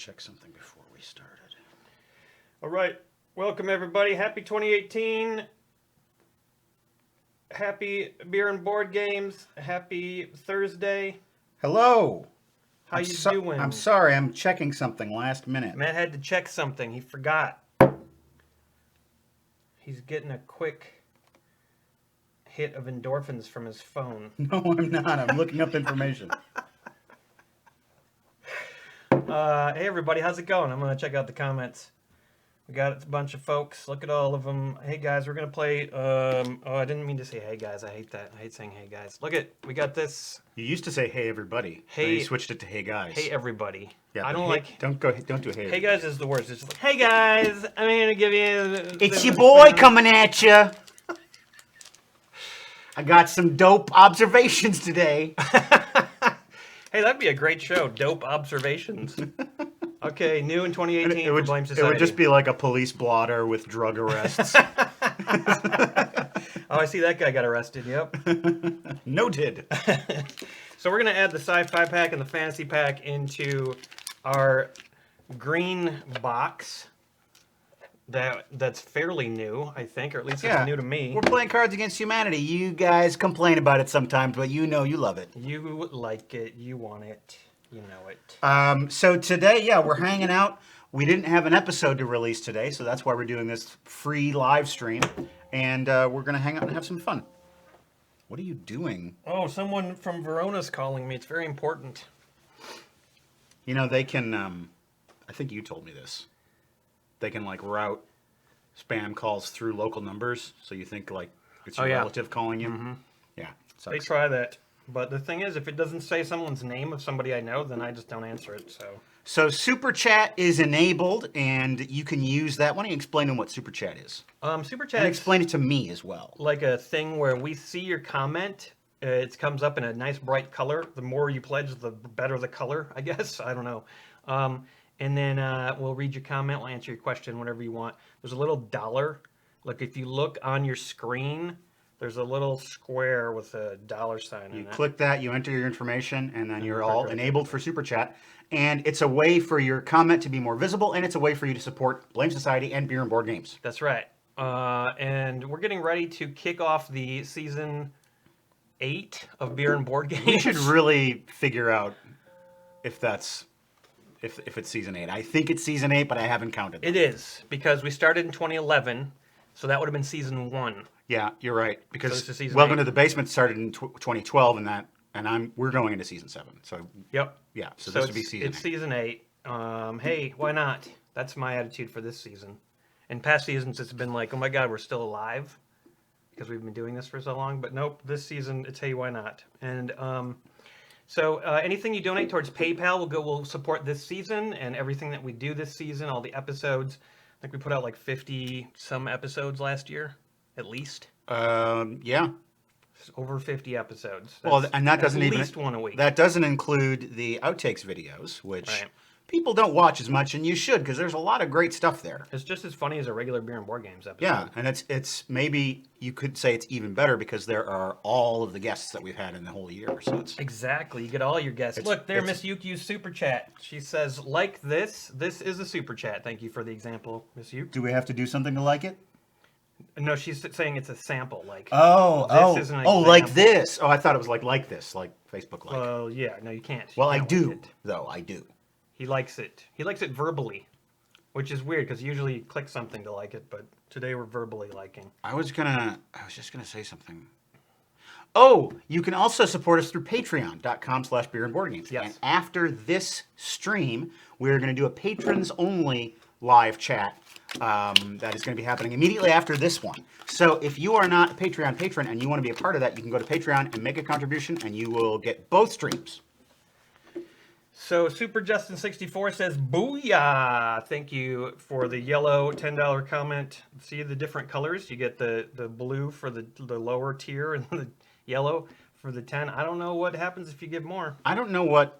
check something before we started. All right. Welcome, everybody. Happy 2018. Happy beer and board games. Happy Thursday. Hello. How you doing? I'm sorry. I'm checking something last minute. Matt had to check something. He forgot. He's getting a quick hit of endorphins from his phone. No, I'm not. I'm looking up information. Hey, everybody. How's it going? I'm going to check out the comments. We got a bunch of folks. Look at all of them. Hey, guys, we're going to play... oh, I didn't mean to say hey, guys. I hate that. I hate saying hey, guys. Look at... We got this. You used to say hey, everybody. Hey. Then you switched it to hey, guys. Hey, everybody. Yeah, I don't like... Don't do hey. Hey, guys is the worst. It's just like, hey, guys, I'm going to give you... It's your boy coming at you. I got some dope observations today. Hey, that'd be a great show. Dope observations. Okay, new in 2018 for Blame Society. It would just be like a police blotter with drug arrests. Oh, I see that guy got arrested. Yep. Noted. So we're going to add the sci-fi pack and the fantasy pack into our green box. That's fairly new, I think, or at least it's new to me. We're playing Cards Against Humanity. You guys complain about it sometimes, but you know you love it. You like it. You want it. You know it. So today, we're hanging out. We didn't have an episode to release today, so that's why we're doing this free live stream. And we're going to hang out and have some fun. What are you doing? Oh, someone from Verona's calling me. It's very important. You know, they can, I think you told me this. They can, like, route spam calls through local numbers, so you think, like, it's your relative calling you. Mm-hmm. Yeah, sucks. They try that. But the thing is, if it doesn't say someone's name of somebody I know, then I just don't answer it, So Super Chat is enabled, and you can use that. Why don't you explain to them what Super Chat is? Super Chat and explain it to me as well. Like a thing where we see your comment. It comes up in a nice bright color. The more you pledge, the better the color, I guess. I don't know. And then we'll read your comment. We'll answer your question, whatever you want. There's a little dollar. Like if you look on your screen, there's a little square with a dollar sign in it. You click that, you enter your information, and then you're all enabled for Super Chat. And it's a way for your comment to be more visible, and it's a way for you to support Blame Society and Beer and Board Games. That's right. And we're getting ready to kick off the season 8 of Beer and Board Games. We should really figure out if that's... If it's season 8. I think it's season 8, but I haven't counted them. It is, because we started in 2011, so that would have been season 1. Yeah, you're right. Because so Welcome to the Basement started in 2012, and we're going into season 7. So yep. Yeah. So this would be season 8. It's season 8. Hey, why not? That's my attitude for this season. In past seasons, it's been like, oh my God, we're still alive because we've been doing this for so long. But nope, this season, it's hey, why not? And so anything you donate towards PayPal will support this season and everything that we do this season, all the episodes. I think we put out like 50 some episodes last year, at least. Yeah. Over 50 episodes. And that doesn't even... At least one a week. That doesn't include the outtakes videos, which people don't watch as much, and you should, because there's a lot of great stuff there. It's just as funny as a regular Beer and Board Games episode. Yeah, and it's maybe you could say it's even better because there are all of the guests that we've had in the whole year. So it's exactly, you get all your guests. Look, there, Miss Yuke used Super Chat. She says, like this. This is a Super Chat. Thank you for the example, Miss Yuke. Do we have to do something to like it? No, she's saying it's a sample. Like this is an example. Like this. Oh, I thought it was like this, like Facebook like. Well, yeah, no, you can't. Well, I do, though. I do. He likes it. He likes it verbally, which is weird because usually you click something to like it, but today we're verbally liking. I was just gonna say something. Oh, you can also support us through patreon.com/beer and board games. Yes. And after this stream, we're going to do a patrons only live chat that is going to be happening immediately after this one. So if you are not a Patreon patron and you want to be a part of that, you can go to Patreon and make a contribution and you will get both streams. So Super Justin 64 says, booyah! Thank you for the yellow $10 comment. See the different colors? You get the blue for the lower tier and the yellow for the 10. I don't know what happens if you give more. I don't know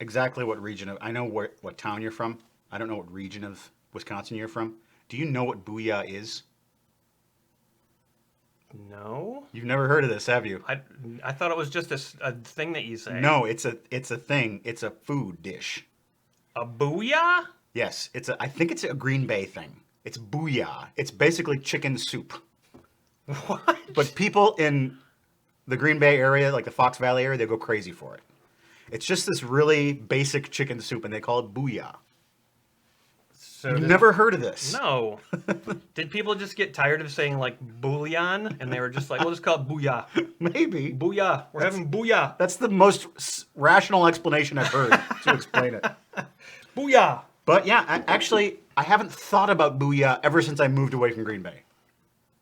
exactly what region of... I know what town you're from. I don't know what region of Wisconsin you're from. Do you know what booyah is? No. You've never heard of this, have you? I thought it was just a thing that you say. No, it's a thing. It's a food dish. A booyah? Yes, I think it's a Green Bay thing. It's booyah. It's basically chicken soup. What? But people in the Green Bay area, like the Fox Valley area, they go crazy for it. It's just this really basic chicken soup, and they call it booyah. So You've never heard of this? No. Did people just get tired of saying like bouillon, and they were just like, we'll just call it booyah. Maybe. Booyah. We're having booyah. That's the most rational explanation I've heard to explain it. Booyah. But yeah, I haven't thought about booyah ever since I moved away from Green Bay.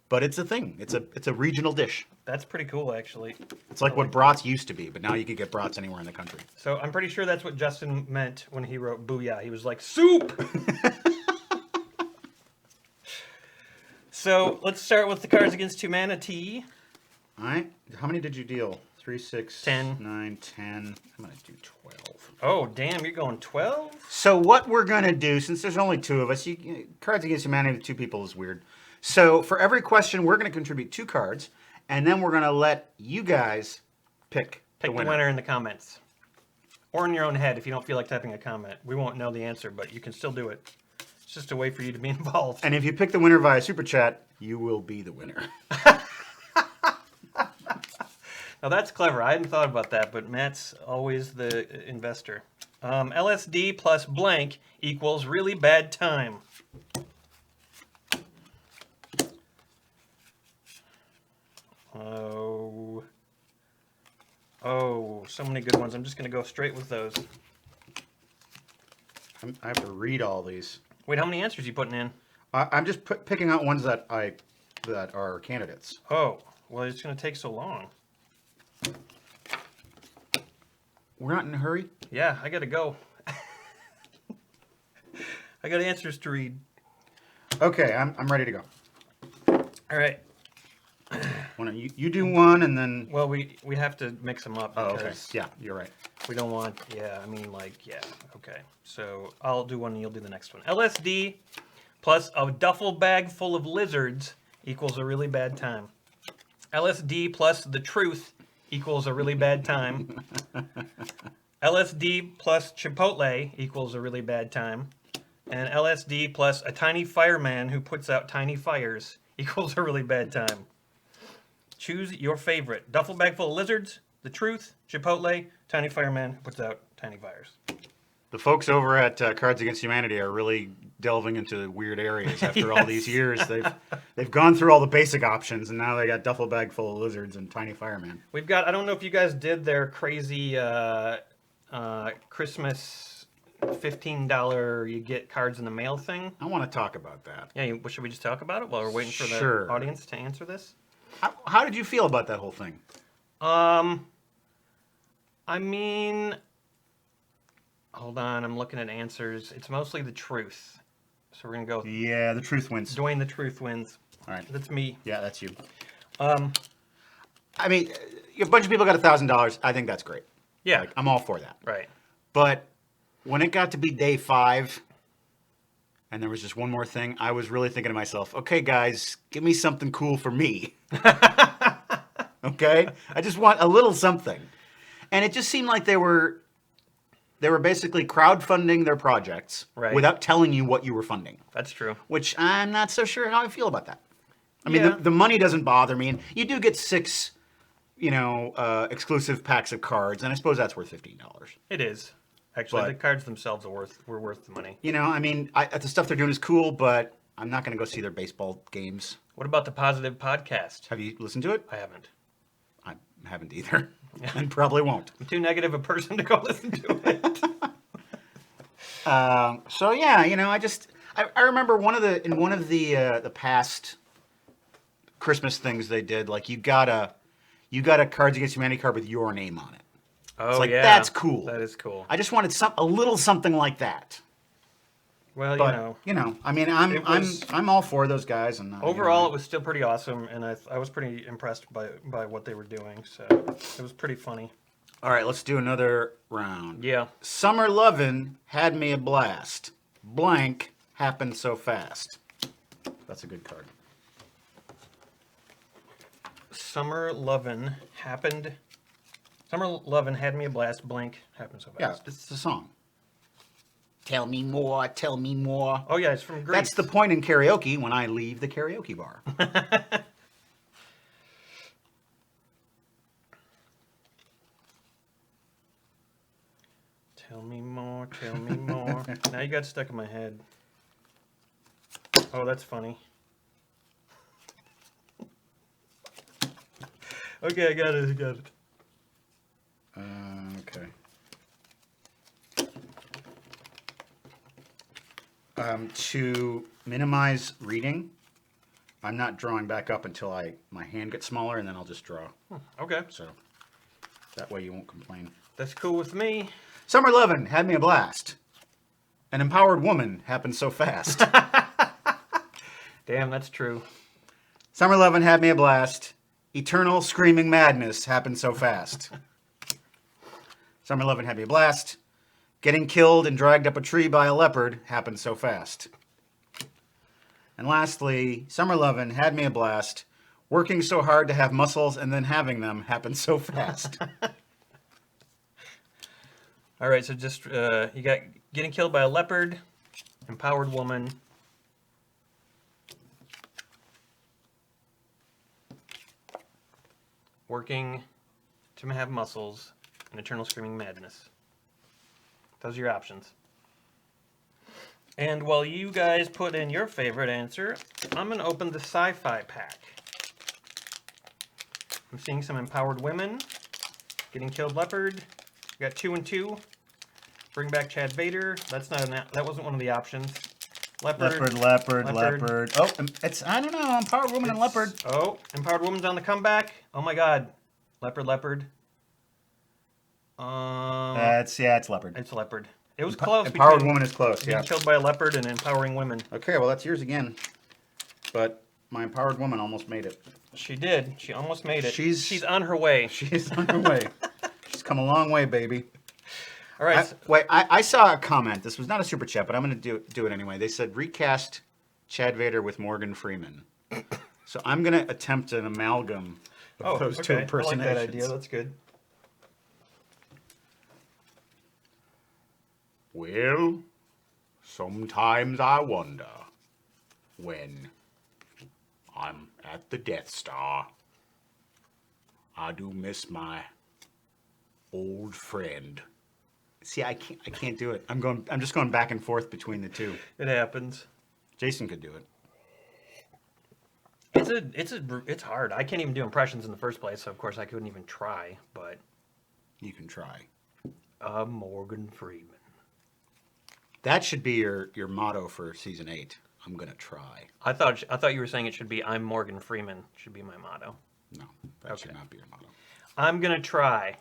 But it's a thing. It's a regional dish. That's pretty cool, actually. It's like what brats used to be, but now you can get brats anywhere in the country. So I'm pretty sure that's what Justin meant when he wrote booyah. He was like, soup! So let's start with the Cards Against Humanity. All right. How many did you deal? 3, 6, 10. 9, 10. I'm going to do 12. Oh, damn, you're going 12? So what we're going to do, since there's only 2 of us, Cards Against Humanity with 2 people is weird. So for every question, we're going to contribute 2 cards, and then we're going to let you guys pick Pick the winner in the comments. Or in your own head if you don't feel like typing a comment. We won't know the answer, but you can still do it. It's just a way for you to be involved. And if you pick the winner via Super Chat, you will be the winner. Now that's clever. I hadn't thought about that, but Matt's always the investor. LSD plus blank equals really bad time. Oh, so many good ones. I'm just going to go straight with those. I have to read all these. Wait, how many answers are you putting in? I'm just picking out ones that are candidates. Oh, well, it's going to take so long. We're not in a hurry. Yeah, I got to go. I got answers to read. Okay, I'm ready to go. All right. Why don't you do one and then... Well, we have to mix them up. Oh, okay. Because Yeah, you're right. we don't want, okay. So I'll do one and you'll do the next one. LSD plus a duffel bag full of lizards equals a really bad time. LSD plus the truth equals a really bad time. LSD plus Chipotle equals a really bad time. And LSD plus a tiny fireman who puts out tiny fires equals a really bad time. Choose your favorite. Duffel bag full of lizards, the truth, Chipotle, tiny fireman who puts out tiny fires. The folks over at Cards Against Humanity are really delving into weird areas after all these years. They've gone through all the basic options, and now they got duffel bag full of lizards and tiny fireman. We've got, I don't know if you guys did their crazy Christmas $15 you get cards in the mail thing. I want to talk about that. Yeah, should we just talk about it while we're waiting for the Sure. audience to answer this? How did you feel about that whole thing? I mean, hold on, I'm looking at answers. It's mostly the truth. So we're going to go Yeah, the truth wins. Dwayne the Truth wins. All right. That's me. Yeah, that's you. Um, I mean, a bunch of people got $1,000. I think that's great. yeah, Like, I'm all for that. right. But when it got to be day 5, and there was just one more thing, I was really thinking to myself, okay, guys, give me something cool for me. Okay? I just want a little something. And it just seemed like they were basically crowdfunding their projects Right. without telling you what you were funding, That's true. which I'm not so sure how I feel about that. I mean, Yeah. the money doesn't bother me, and you do get 6, exclusive packs of cards, and I suppose that's worth $15. It is. Actually, But- the cards themselves were worth the money. I mean, the stuff they're doing is cool, but I'm not going to go see their baseball games. What about the Positive Podcast? Have you listened to it? I haven't. I haven't either, and probably won't. I'm too negative a person to go listen to it. So yeah, I remember one of the past Christmas things they did, like you got a Cards Against Humanity card with your name on it. Oh, It's like, yeah. that's cool. That is cool. I just wanted a little something like that. Well, But I mean, I'm all for those guys, and overall, it was still pretty awesome, and I was pretty impressed by what they were doing. So it was pretty funny. All right, let's do another round. Yeah. Summer Lovin' had me a blast. Blank happened so fast. That's a good card. Summer Lovin' happened. Summer Lovin' had me a blast. Blank happened so Yeah, fast. it's a song. Tell me more, tell me more. Oh, yeah, it's from Greece. That's the point in karaoke when I leave the karaoke bar. Tell me more, tell me more. Now you got stuck in my head. Oh, that's funny. Okay, I got it. Okay. To minimize reading, I'm not drawing back up until my hand gets smaller, and then I'll just draw. Okay, So that way you won't complain. that's cool with me. Summer 11 had me a blast. An empowered woman happened so fast. Damn, that's true. Summer 11 had me a blast. Eternal screaming madness happened so fast. Summer 11 had me a blast. Getting killed and dragged up a tree by a leopard happened so fast. And lastly, Summer 11 had me a blast. Working so hard to have muscles and then having them happened so fast. All right, so just you got getting killed by a leopard, empowered woman, working to have muscles, and eternal screaming madness. Those are your options. And while you guys put in your favorite answer, I'm going to open the sci-fi pack. I'm seeing some empowered women, getting killed leopard. We got 2 and 2. Bring back Chad Vader. That's not that wasn't one of the options. Leopard. Leopard. Oh, I don't know, empowered woman and leopard. Oh, empowered woman's on the comeback. Oh my God, leopard. It's leopard. It's leopard. It was close. Empowered between woman is close, being yeah. killed by a leopard and empowering women. Okay, well, that's yours again. But my empowered woman almost made it. She did. She almost made it. She's on her way. She's on her way. She's come a long way, baby. All right. I saw a comment. This was not a super chat, but I'm going to do it anyway. They said recast Chad Vader with Morgan Freeman. So I'm going to attempt an amalgam of those two impersonations. I like that idea. That's good. Well, sometimes I wonder when I'm at the Death Star. I do miss my old friend. See, I can't do it. I'm just going back and forth between the two. It happens. Jason could do it. It's hard. I can't even do impressions in the first place, so of course I couldn't even try. But You can try. Morgan Freeman. That should be your motto for season 8. I'm gonna try. I thought you were saying it should be I'm Morgan Freeman should be my motto. No, that should not be your motto. I'm gonna try.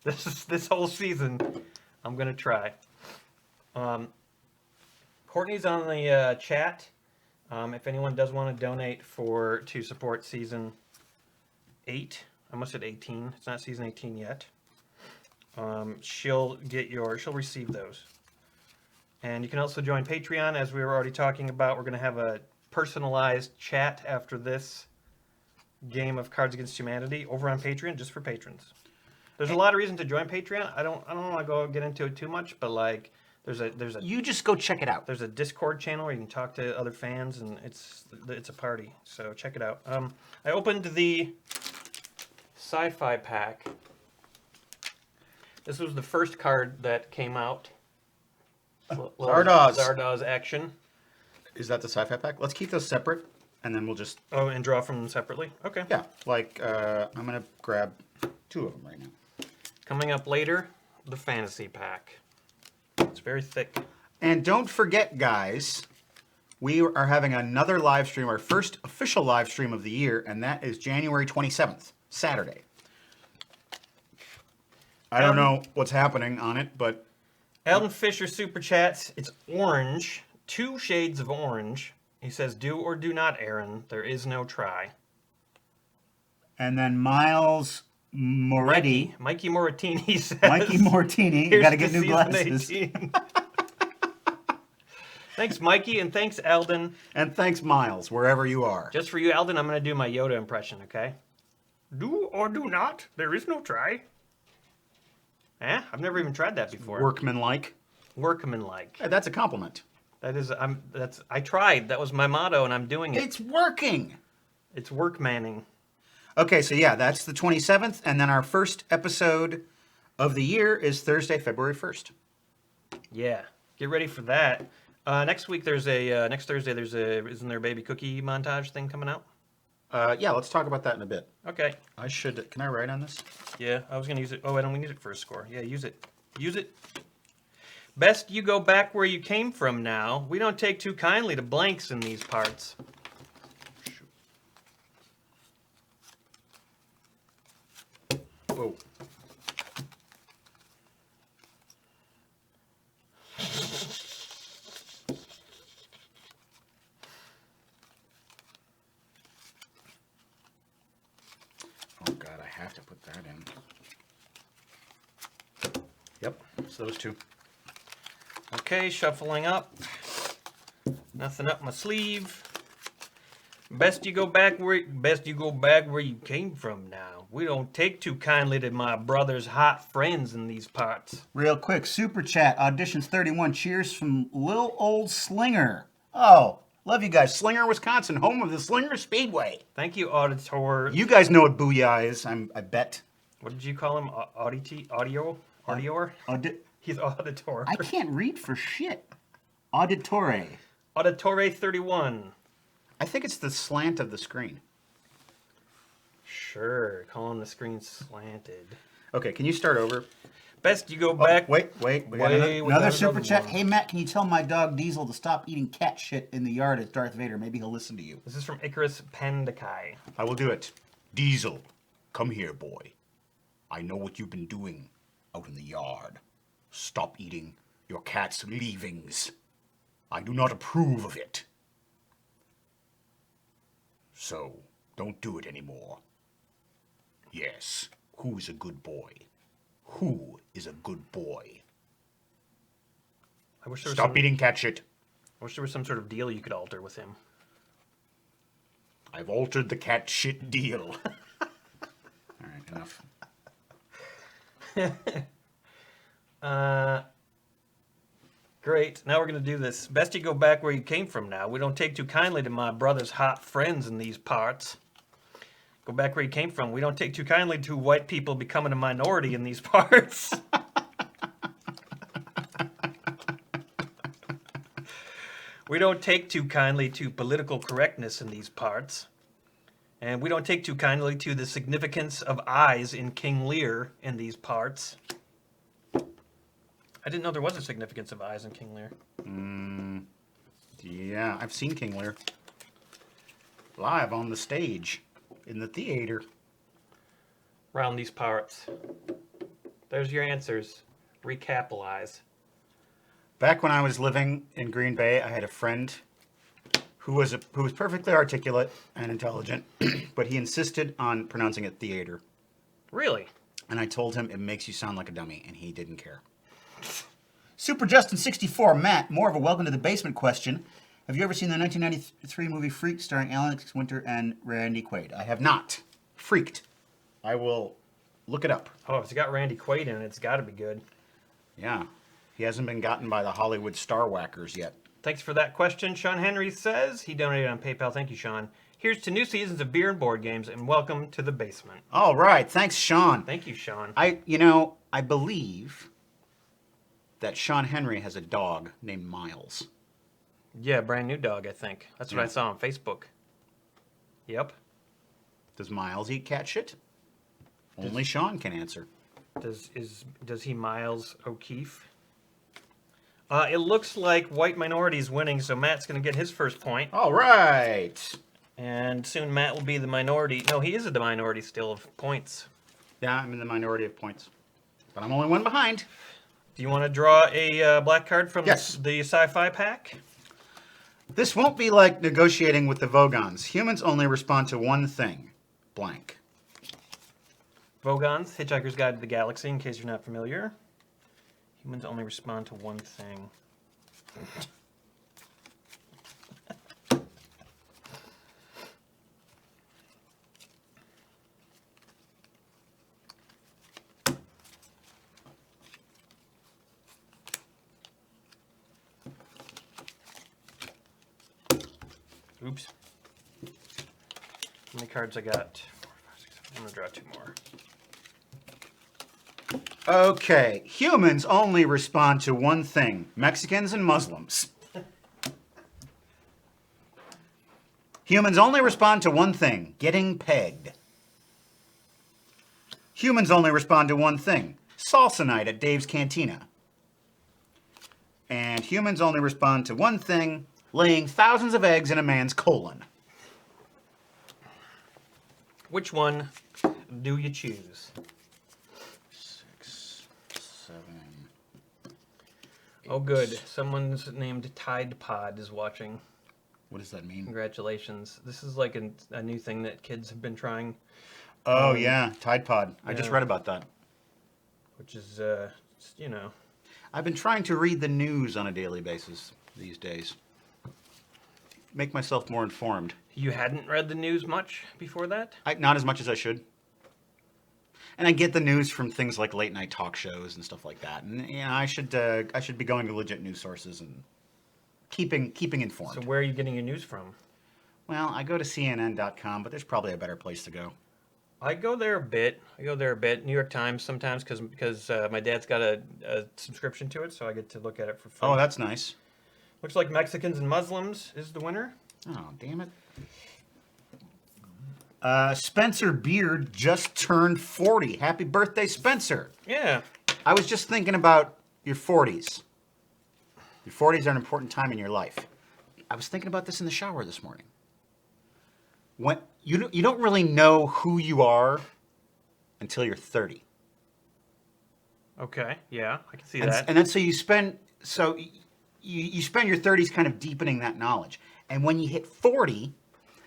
This whole season, I'm gonna try. Courtney's on the chat. If anyone does want to donate to support season 8, I almost said 18. It's not season 18 yet. She'll receive those. And you can also join Patreon, as we were already talking about. We're going to have a personalized chat after this game of Cards Against Humanity over on Patreon, just for patrons. There's a lot of reasons to join Patreon. I don't want to get into it too much, but like there's a You just go check it out. There's a Discord channel where you can talk to other fans, and it's a party. So check it out. I opened the Sci-Fi pack. This was the first card that came out. Zardoz action. Is that the sci-fi pack? Let's keep those separate, and then we'll just... Oh, and draw from them separately? Okay. Yeah, like, I'm going to grab 2 of them right now. Coming up later, the fantasy pack. It's very thick. And don't forget, guys, we are having another live stream, our first official live stream of the year, and that is January 27th, Saturday. I don't know what's happening on it, but... Alden Fisher super chats. It's orange. 2 shades of orange. He says, do or do not, Aaron. There is no try. And then Miles Moretti. Mikey Moratini says. Mikey Moratini. You got to get new glasses. Thanks, Mikey, and thanks, Alden. And thanks, Miles, wherever you are. Just for you, Alden, I'm going to do my Yoda impression, okay? Do or do not. There is no try. Eh? I've never even tried that before. Workmanlike. Workmanlike. Hey, that's a compliment. I tried. That was my motto, and I'm doing it. It's working. It's workmanning. Okay, so yeah, that's the 27th, and then our first episode of the year is Thursday, February 1st. Yeah, get ready for that. Next week next Thursday isn't there a baby cookie montage thing coming out? Yeah, let's talk about that in a bit. Okay. Can I write on this? Yeah, I was gonna use it. Oh, I don't use it for a score. Yeah, use it. Use it. Best you go back where you came from now. We don't take too kindly to blanks in these parts. Whoa. Oh God, I have to put that in. Yep, so those two. Okay, shuffling up. Nothing up my sleeve. Best you go back where you came from now. We don't take too kindly to my brother's hot friends in these parts. Real quick, Super Chat, Auditions 31, cheers from Lil Old Slinger. Oh, love you guys. Slinger, Wisconsin, home of the Slinger Speedway. Thank you, auditor. You guys know what Booyah is, I bet. What did you call him? Audior? He's auditor. I can't read for shit. Auditore. Auditore 31. I think it's the slant of the screen. Sure, calling the screen slanted. Okay, can you start over? Best you go back. Wait. We got we another got super another chat. one. Hey, Matt, can you tell my dog Diesel to stop eating cat shit in the yard as Darth Vader? Maybe he'll listen to you. This is from Icarus Pandakai. I will do it. Diesel, come here, boy. I know what you've been doing out in the yard. Stop eating your cat's leavings. I do not approve of it. So, don't do it anymore. Yes, who is a good boy? Who is a good boy? I wish there was Stop eating cat shit. I wish there was some sort of deal you could alter with him. I've altered the cat shit deal. All right, enough. Great. Now we're going to do this. Best you go back where you came from now. We don't take too kindly to my brother's hot friends in these parts. Go back where you came from. We don't take too kindly to white people becoming a minority in these parts. We don't take too kindly to political correctness in these parts. And we don't take too kindly to the significance of eyes in King Lear in these parts. I didn't know there was a significance of eyes in King Lear. Yeah, I've seen King Lear. Live on the stage. In the theater. Around these parts. There's your answers. Recapitalize. Back when I was living in Green Bay, I had a friend who was perfectly articulate and intelligent, but he insisted on pronouncing it theater. Really? And I told him it makes you sound like a dummy, and he didn't care. Super Justin 64, Matt, more of a welcome to the basement question. Have you ever seen the 1993 movie Freaked starring Alex Winter and Randy Quaid? I have not. Freaked. I will look it up. Oh, if it's got Randy Quaid in it, it's got to be good. Yeah. He hasn't been gotten by the Hollywood star whackers yet. Thanks for that question. Sean Henry says he donated on PayPal. Thank you, Sean. Here's to new seasons of beer and board games, and welcome to the basement. All right. Thanks, Sean. Thank you, Sean. I believe that Sean Henry has a dog named Miles. Yeah, brand new dog, I think. That's what I saw on Facebook. Yep. Does Miles eat cat shit? Only Sean can answer. Does he Miles O'Keefe? It looks like white minority's winning, so Matt's going to get his first point. All right. And soon Matt will be the minority. No, he is the minority still of points. Yeah, I'm in the minority of points. But I'm only one behind. Do you want to draw a black card from Yes. the sci-fi pack? This won't be like negotiating with the Vogons. Humans only respond to one thing. Blank. Vogons, Hitchhiker's Guide to the Galaxy, in case you're not familiar. Humans only respond to one thing. Oops. How many cards I got? 4, 5, 6, 7. I'm gonna draw 2 more. Okay, humans only respond to one thing: Mexicans and Muslims. Humans only respond to one thing: getting pegged. Humans only respond to one thing: salsa night at Dave's Cantina. And humans only respond to one thing: laying thousands of eggs in a man's colon. Which one do you choose? 6, 7. Oh, good. Someone's named Tide Pod is watching. What does that mean? Congratulations. This is like a new thing that kids have been trying. Oh, yeah, Tide Pod. I just yeah. read about that. Which is, you know. I've been trying to read the news on a daily basis these days. Make myself more informed. You hadn't read the news much before that? Not as much as I should. And I get the news from things like late night talk shows and stuff like that. And I should be going to legit news sources and keeping informed. So where are you getting your news from? Well, I go to CNN.com, but there's probably a better place to go. I go there a bit. New York Times sometimes because my dad's got a subscription to it, so I get to look at it for free. Oh, that's nice. Looks like Mexicans and Muslims is the winner. Oh, damn it. Spencer Beard just turned 40. Happy birthday, Spencer. Yeah. I was just thinking about your 40s. Your 40s are an important time in your life. I was thinking about this in the shower this morning. When you don't really know who you are until you're 30. Okay. Yeah, I can see And, that. and then so you spend your 30s kind of deepening that knowledge. And when you hit 40,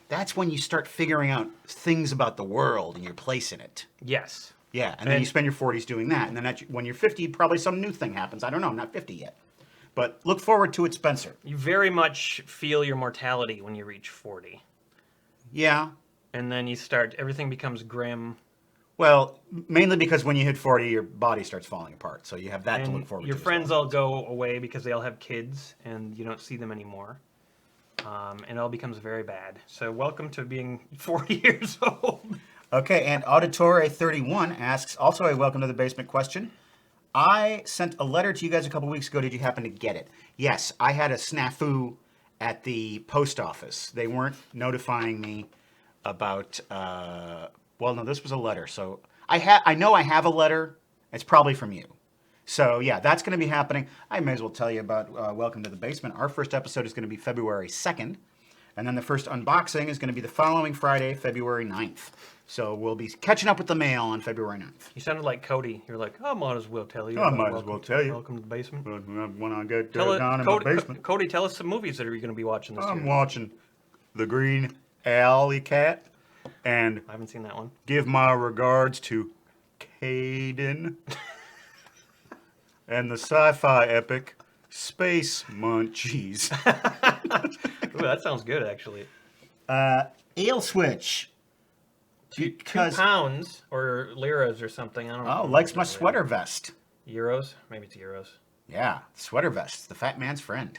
that's when you start figuring out things about the world and your place in it. Yes. Yeah, and then you spend your 40s doing that. And then when you're 50, probably some new thing happens. I don't know, I'm not 50 yet. But look forward to it, Spencer. You very much feel your mortality when you reach 40. Yeah. And then everything becomes grim. Well, mainly because when you hit 40, your body starts falling apart. So you have that to look forward to. Your as friends well. all go away because they all have kids and you don't see them anymore. And it all becomes very bad. So welcome to being 40 years old. Okay, and Auditore31 asks, also a welcome to the basement question. I sent a letter to you guys a couple weeks ago. Did you happen to get it? Yes, I had a snafu at the post office. They weren't notifying me about, well, no, this was a letter. So I know I have a letter. It's probably from you. So yeah, that's going to be happening. I may as well tell you about Welcome to the Basement. Our first episode is going to be February 2nd. And then the first unboxing is going to be the following Friday, February 9th. So we'll be catching up with the mail on February 9th. You sounded like Cody. You're like, I might as well tell you. I might as well tell you. Welcome to the basement. When I get down in my basement. Cody, tell us some movies that are you going to be watching this year. I'm watching The Green Alley Cat and I haven't seen that one. give my regards to Caden and the sci-fi epic Space Munchies. Ooh, that sounds good, actually. Ale Switch. 2 pounds or liras or something. I don't know. Oh, likes my sweater vest. Euros? Maybe it's euros. Yeah, sweater vest, the fat man's friend.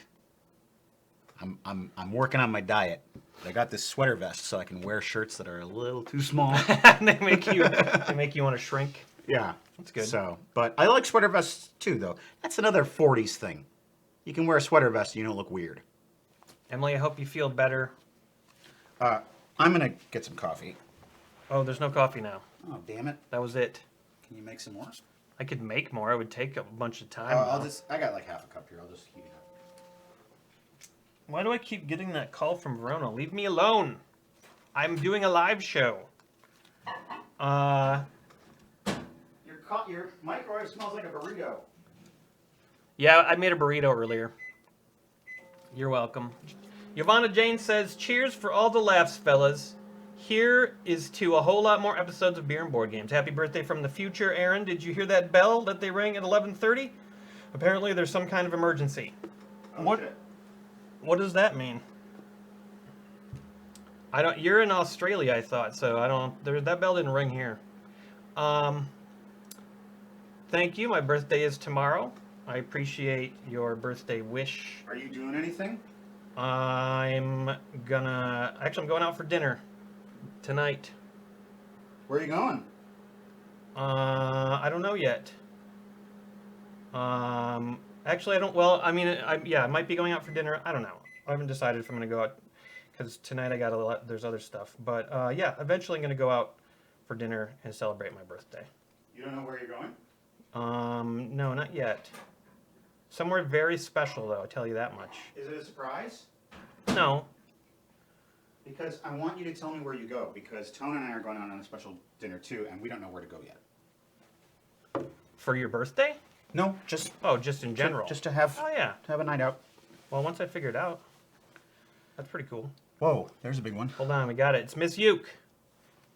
I'm working on my diet. I got this sweater vest so I can wear shirts that are a little too small. they make you want to shrink. Yeah, that's good. So, but I like sweater vests too, though. That's another 40s thing. You can wear a sweater vest and you don't look weird. Emily, I hope you feel better. I'm gonna get some coffee. Oh, there's no coffee now. Oh, damn it! That was it. Can you make some more? I could make more. It would take a bunch of time. I got like half a cup here. I'll just heat it up. Why do I keep getting that call from Verona? Leave me alone. I'm doing a live show. Your microwave smells like a burrito. Yeah, I made a burrito earlier. You're welcome. Yvonne Jane says, cheers for all the laughs, fellas. Here is to a whole lot more episodes of Beer and Board Games. Happy birthday from the future, Aaron. Did you hear that bell that they rang at 11:30? Apparently there's some kind of emergency. Oh, shit. What does that mean? You're in Australia, I thought, so that bell didn't ring here. Thank you. My birthday is tomorrow. I appreciate your birthday wish. Are you doing anything? I'm going out for dinner tonight. Where are you going? I don't know yet. Actually, I don't. Well, I mean, I might be going out for dinner. I don't know. I haven't decided if I'm going to go out because tonight I got a lot. There's other stuff, but yeah, eventually I'm going to go out for dinner and celebrate my birthday. You don't know where you're going? No, not yet. Somewhere very special, though. I tell you that much. Is it a surprise? No. Because I want you to tell me where you go, because Tone and I are going out on a special dinner too, and we don't know where to go yet. For your birthday? No, just Oh, just in general. just to have Oh yeah. a night out. Well, once I figure it out, that's pretty cool. Whoa, there's a big one. Hold on, we got it. It's Miss Uke.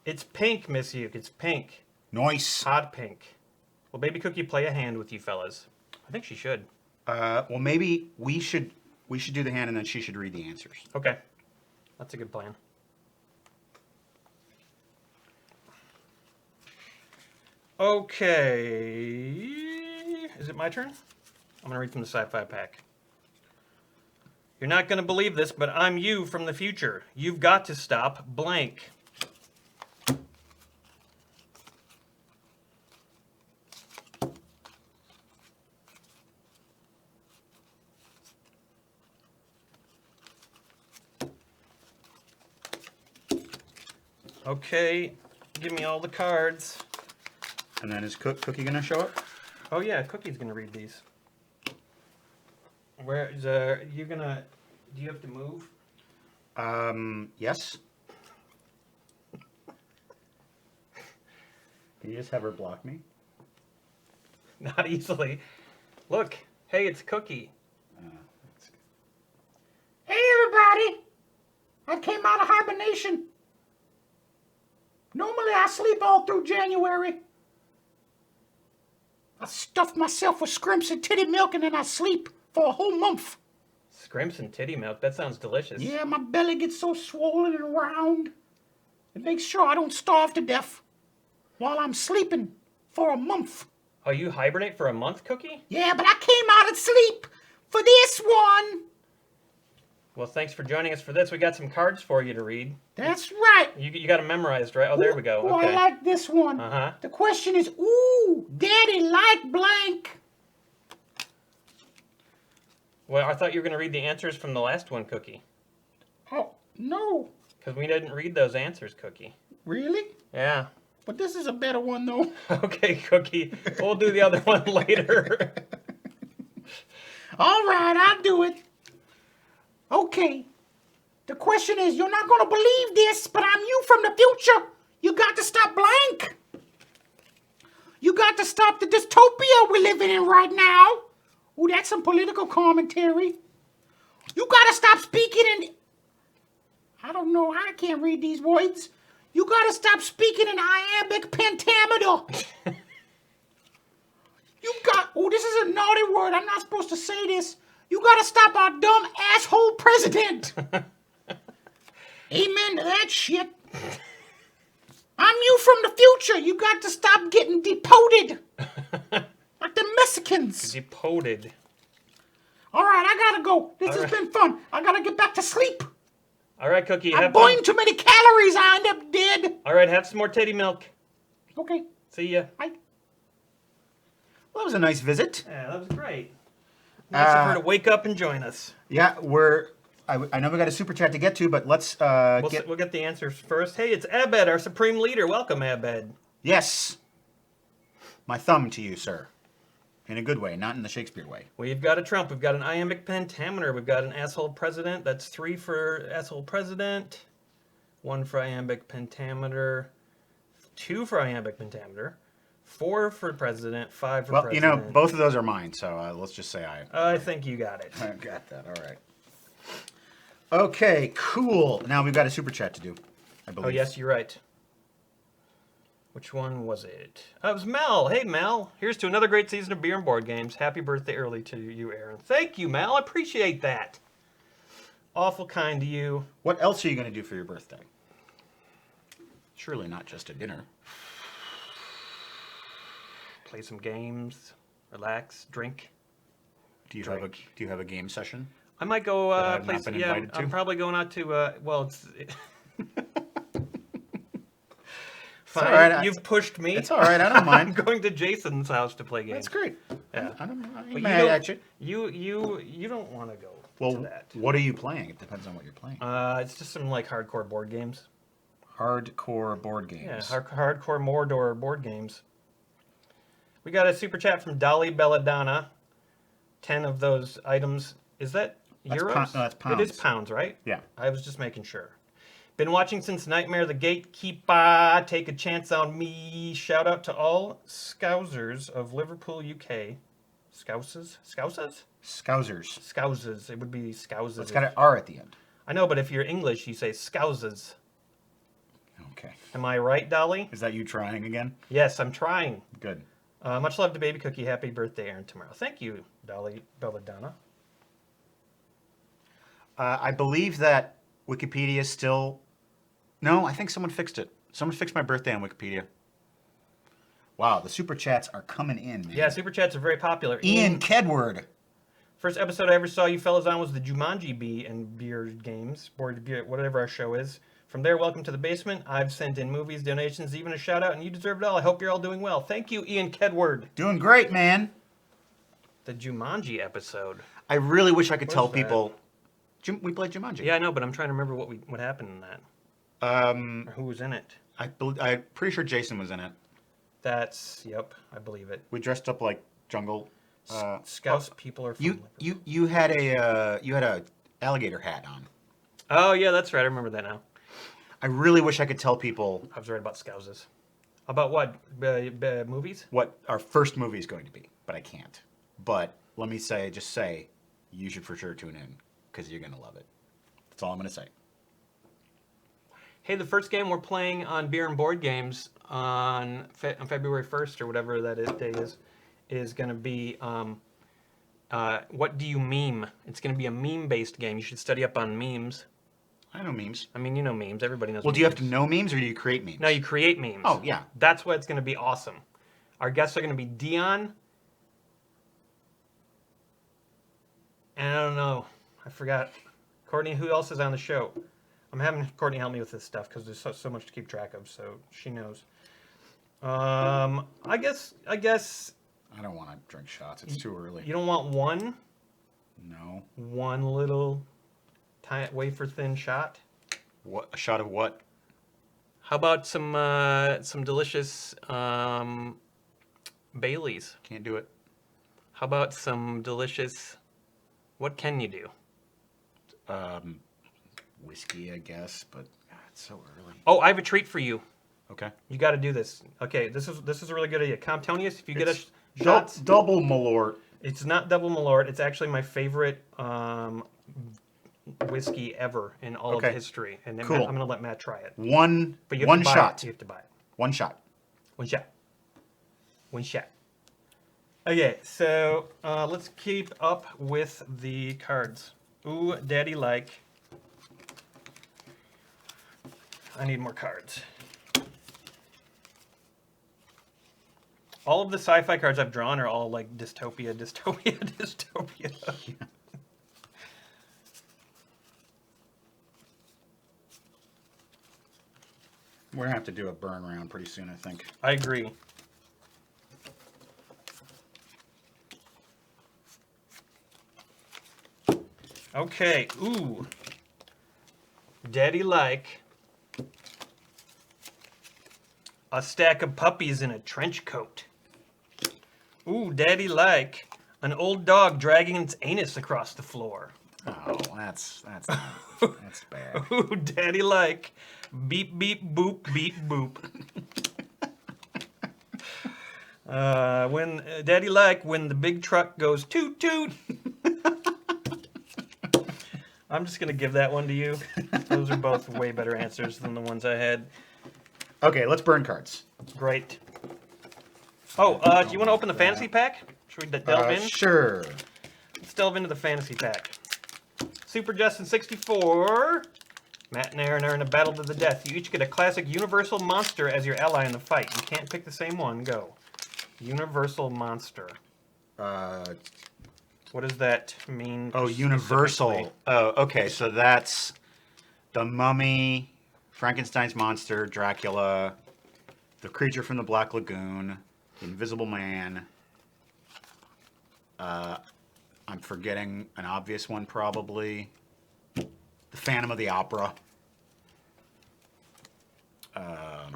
It's pink, Miss Uke. It's pink. Nice. Hot pink. Will Baby Cookie play a hand with you fellas? I think she should. Well, maybe we should do the hand, and then she should read the answers. Okay. That's a good plan. Okay. Is it my turn? I'm going to read from the Sci-Fi pack. You're not going to believe this, but I'm you from the future. You've got to stop blank. Okay, give me all the cards. And then is Cookie gonna show up? Oh yeah, Cookie's gonna read these. Where is you gonna? Do you have to move? Yes. Can you just have her block me? Not easily. Look, hey, it's Cookie. Hey everybody! I came out of hibernation. Normally I sleep all through January. I stuff myself with scrimps and titty milk and then I sleep for a whole month. Scrimps and titty milk. That sounds delicious. Yeah, my belly gets so swollen and round. It makes sure I don't starve to death while I'm sleeping for a month. Oh, you hibernate for a month, Cookie? Yeah, but I came out of sleep for this one. Well, thanks for joining us for this. We got some cards for you to read. That's right. You got them memorized, right? Oh, there we go. Ooh, Okay. I like this one. Uh-huh. The question is, ooh, Daddy like blank. Well, I thought you were going to read the answers from the last one, Cookie. Oh, no. Because we didn't read those answers, Cookie. Really? Yeah. But this is a better one, though. Okay, Cookie. We'll do the other one later. All right, I'll do it. Okay. The question is, you're not going to believe this, but I'm you from the future. You got to stop blank. You got to stop the dystopia we're living in right now. Ooh, that's some political commentary. You got to stop speaking in... I don't know. I can't read these words. You got to stop speaking in iambic pentameter. You got... Oh, this is a naughty word. I'm not supposed to say this. You got to stop our dumb asshole president. Amen to that shit. I'm you from the future. You got to stop getting deported. Like the Mexicans. Deported. All right, I gotta go. This All has right. been fun. I gotta get back to sleep. All right, Cookie. I Have fun. burned too many calories. I end up dead. All right, have some more titty milk. Okay, See ya. bye. Well, that was a nice visit. Yeah, that was great. Nice of her to wake up and join us. Yeah, I know we got a super chat to get to, but let's We'll get. we'll get the answers first. Hey, it's Abed, our supreme leader. Welcome, Abed. Yes. My thumb to you, sir. In a good way, not in the Shakespeare way. We've got a Trump. We've got an iambic pentameter. We've got an asshole president. That's 3 for asshole president. 1 for iambic pentameter. 2 for iambic pentameter. 4 for president. 5 for Well, president. both of those are mine, so let's just say I think you got it. I got that. All right. Okay, cool. Now we've got a super chat to do, I believe. Oh, yes, you're right. Which one was it? Oh, it was Mel. Hey, Mel. Here's to another great season of beer and board games. Happy birthday early to you, Aaron. Thank you, Mel. I appreciate that. Awful kind to you. What else are you going to do for your birthday? Surely not just a dinner. Play some games. Relax. Drink. Do you have a game session? I might go I've play. not been Yeah, invited to? I'm probably going out to. Well, it's fine. all right, You've pushed me. It's all right. I don't I'm mind. going to Jason's house to play games. That's great. Yeah. I ain't But mad at you. You don't want to go to Well, that. what are you playing? It depends on what you're playing. It's just some like hardcore board games. Hardcore board Yeah, games. hardcore Mordor board games. We got a super chat from Dolly Belladonna. 10 of those items. Is that That's euros? no, that's It is pounds. pounds, right? Yeah. I was just making sure. Been watching since Nightmare the Gatekeeper. Take a chance on me. Shout out to all Scousers of Liverpool, UK. Scouses? Scousers? Scousers. Scouses. It would be Scouses. It's got an R at the end. I know, but if you're English, you say Scouses. Okay. Am I right, Dolly? Is that you trying again? Yes, I'm trying. Good. Much love to Baby Cookie. Happy birthday, Aaron, tomorrow. Thank you, Dolly Belladonna. I believe that Wikipedia still... No, I think someone fixed it. Someone fixed my birthday on Wikipedia. Wow, the super chats are coming in, man. Yeah, super chats are very popular. Ian Kedward. First episode I ever saw you fellas on was the Jumanji Bee and Beer Games, board beer, whatever our show is. From there, welcome to the basement. I've sent in movies, donations, even a shout out, and you deserve it all. I hope you're all doing well. Thank you, Ian Kedward. Doing great, man. The Jumanji episode. I really wish I could tell What's that? people... We played Jumanji. Yeah, I know, but I'm trying to remember what happened in that. Or who was in it. I'm pretty sure Jason was in it. Yep, I believe it. We dressed up like jungle... Scouse people are from You had a alligator hat on. Oh, yeah, that's right. I remember that now. I really wish I could tell people I was right about Scouses. About what? Movies? what our first movie is going to be, but I can't. But let me just say, you should for sure tune in because you're gonna love it. That's all I'm gonna say. Hey, the first game we're playing on Beer and Board Games on February 1st or whatever day is going to be What Do You Meme? It's going to be a meme-based game. You should study up on memes. I know memes. I mean, you know memes. Everybody knows Well, memes. do you have to know memes or do you create memes? No, you create memes. Oh, yeah. That's why it's going to be awesome. Our guests are going to be Dion. And I don't know. I forgot. Courtney, who else is on the show? I'm having Courtney help me with this stuff because there's so much to keep track of, so she knows. I guess I don't want to drink shots. It's too early. you don't want No. one little wafer thin shot. What? A shot of what? How about some delicious Baileys? Can't do it. How about some delicious? What can you do? Whiskey, I guess, but God, it's so early. Oh, I have a treat for you. Okay. You got to do this. Okay, this is a really good idea. Comptonius, if you get It's a shots, double Malort. it's not double Malort. It's actually my favorite whiskey ever in all Okay. of history. And then Cool. I'm gonna let Matt try it. One But you have one to buy shot. It. You have to buy it. One shot. One shot. One shot. Okay, so let's keep up with the cards. Ooh, daddy like. I need more cards. All of the sci-fi cards I've drawn are all like dystopia, dystopia, dystopia. We're gonna have to do a burn round pretty soon, I think. I agree. Okay, ooh. Daddy like. A stack of puppies in a trench coat. Ooh, daddy like. An old dog dragging its anus across the floor. Oh, that's that's bad. Ooh, daddy like. Beep, beep, boop, beep, boop. Daddy like when the big truck goes toot, toot. I'm just going to give that one to you. Those are both way better answers than the ones I had. Okay, let's burn cards. Great. Oh, do you want to open the fantasy pack? Should we delve in? Sure. Let's delve into the fantasy pack. Super Justin 64. Matt and Aaron are in a battle to the death. You each get a classic Universal Monster as your ally in the fight. You can't pick the same one. Go. Universal Monster. What does that mean? Oh, Universal. specifically? Oh, okay. So that's The Mummy, Frankenstein's Monster, Dracula, The Creature from the Black Lagoon, The Invisible Man. I'm forgetting an obvious one probably. The Phantom of the Opera. I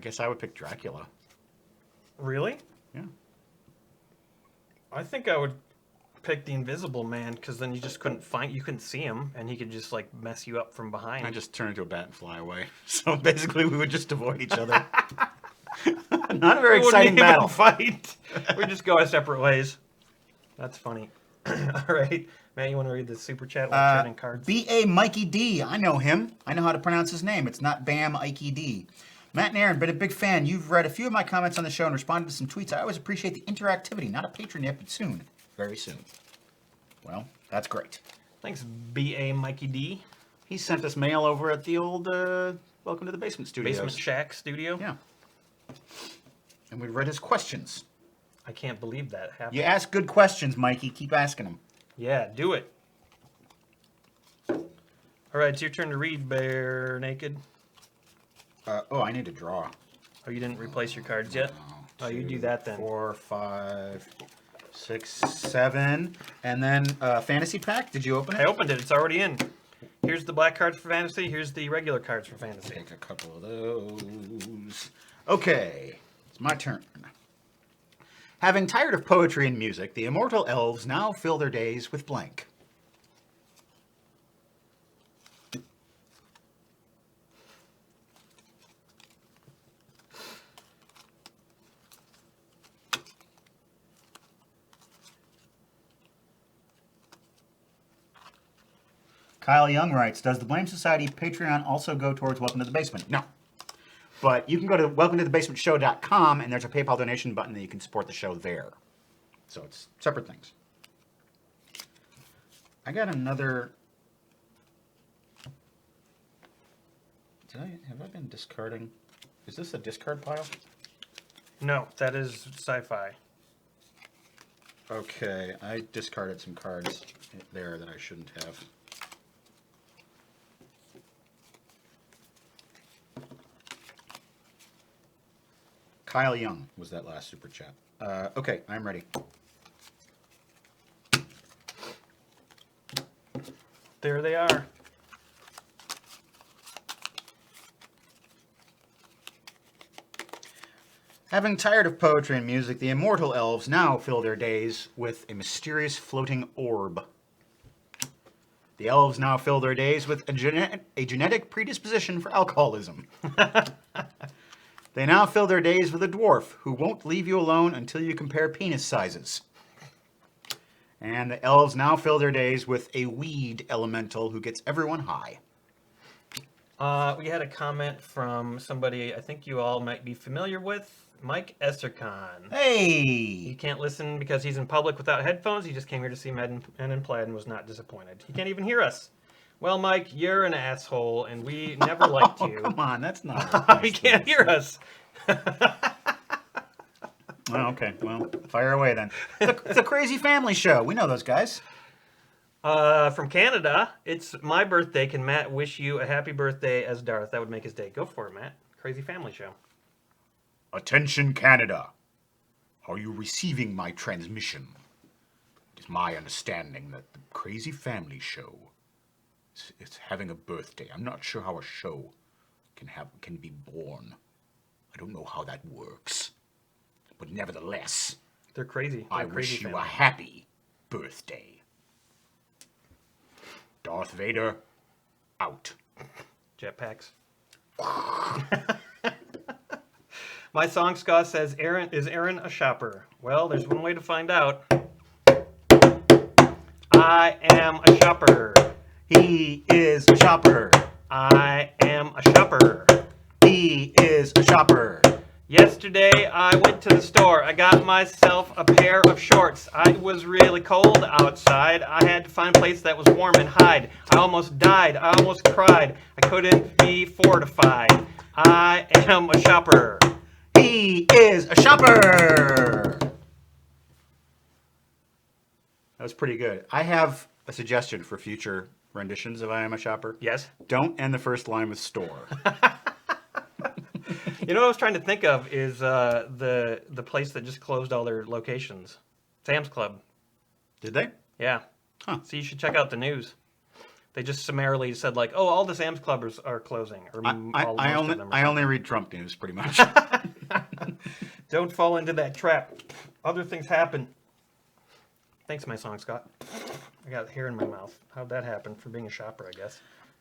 guess I would pick Dracula. Really? Yeah. I think I would pick the Invisible Man because then you couldn't see him, and he could just like mess you up from behind. I just turn into a bat and fly away. So basically, we would just avoid each other. Not a very We wouldn't exciting even battle. fight. We just go our separate ways. That's funny. All right, Matt, you want to read the super chat while chatting cards? B.A. Mikey D. I know him. I know how to pronounce his name. It's not Bam Ikey D. Matt and Aaron, been a big fan. You've read a few of my comments on the show and responded to some tweets. I always appreciate the interactivity. Not a patron yet, but soon. Very soon. Well, that's great. Thanks, B.A. Mikey D. He sent us mail over at the old Welcome to the Basement Studios. Basement Shack Studio. Yeah. And we read his questions. I can't believe that happened. You ask good questions, Mikey. Keep asking them. Yeah, do it. All right, it's your turn to read, Bear Naked. I need to draw. Oh, you didn't replace your cards yet? Oh, you do that then. 4, 5, 6, 7. And then Fantasy Pack. Did you open it? I opened it. It's already in. Here's the black cards for fantasy. Here's the regular cards for fantasy. Take a couple of those. Okay, it's my turn. Having tired of poetry and music, the immortal elves now fill their days with blank. Kyle Young writes, does the Blame Society Patreon also go towards Welcome to the Basement? No. But you can go to welcometothebasementshow.com and there's a PayPal donation button that you can support the show there. So it's separate things. I got another... Have I been discarding? Is this a discard pile? No, that is sci-fi. Okay, I discarded some cards there that I shouldn't have. Kyle Young was that last super chat. Okay, I'm ready. There they are. Having tired of poetry and music, the immortal elves now fill their days with a mysterious floating orb. The elves now fill their days with a genetic predisposition for alcoholism. They now fill their days with a dwarf who won't leave you alone until you compare penis sizes. And the elves now fill their days with a weed elemental who gets everyone high. We had a comment from somebody I think you all might be familiar with, Mike Estercon. He Hey! can't listen because he's in public without headphones. He just came here to see Men in Plaid and was not disappointed. He can't even hear us. Well, Mike, you're an asshole, and we never liked you. Come on, that's not... He can't hear us. Oh, okay, well, fire away then. The Crazy Family Show. We know those guys. From Canada, it's my birthday. Can Matt wish you a happy birthday as Darth? That would make his day. Go for it, Matt. Crazy Family Show. Attention, Canada. Are you receiving my transmission? It is my understanding that the Crazy Family Show is having a birthday. I'm not sure how a show can be born. I don't know how that works. But nevertheless, They're crazy. They're I a crazy wish you family. a happy birthday. Darth Vader, out. Jetpacks. My song Scott says, is Aaron a shopper? Well, there's one way to find out. I am a shopper. He is a shopper. I am a shopper. He is a shopper. Yesterday, I went to the store. I got myself a pair of shorts. It was really cold outside. I had to find a place that was warm and hide. I almost died. I almost cried. I couldn't be fortified. I am a shopper. He is a shopper. That was pretty good. I have a suggestion for future renditions of I Am a Shopper. Yes. Don't end the first line with store. You know what I was trying to think of is the place that just closed all their locations, Sam's Club. Did they? Yeah. Huh. So you should check out the news. They just summarily said like, "Oh, all the Sam's Clubbers are closing." Or most of them. I only read Trump news pretty much. Don't fall into that trap. Other things happen. Thanks, my song, Scott. I got hair in my mouth. How'd that happen? For being a shopper, I guess.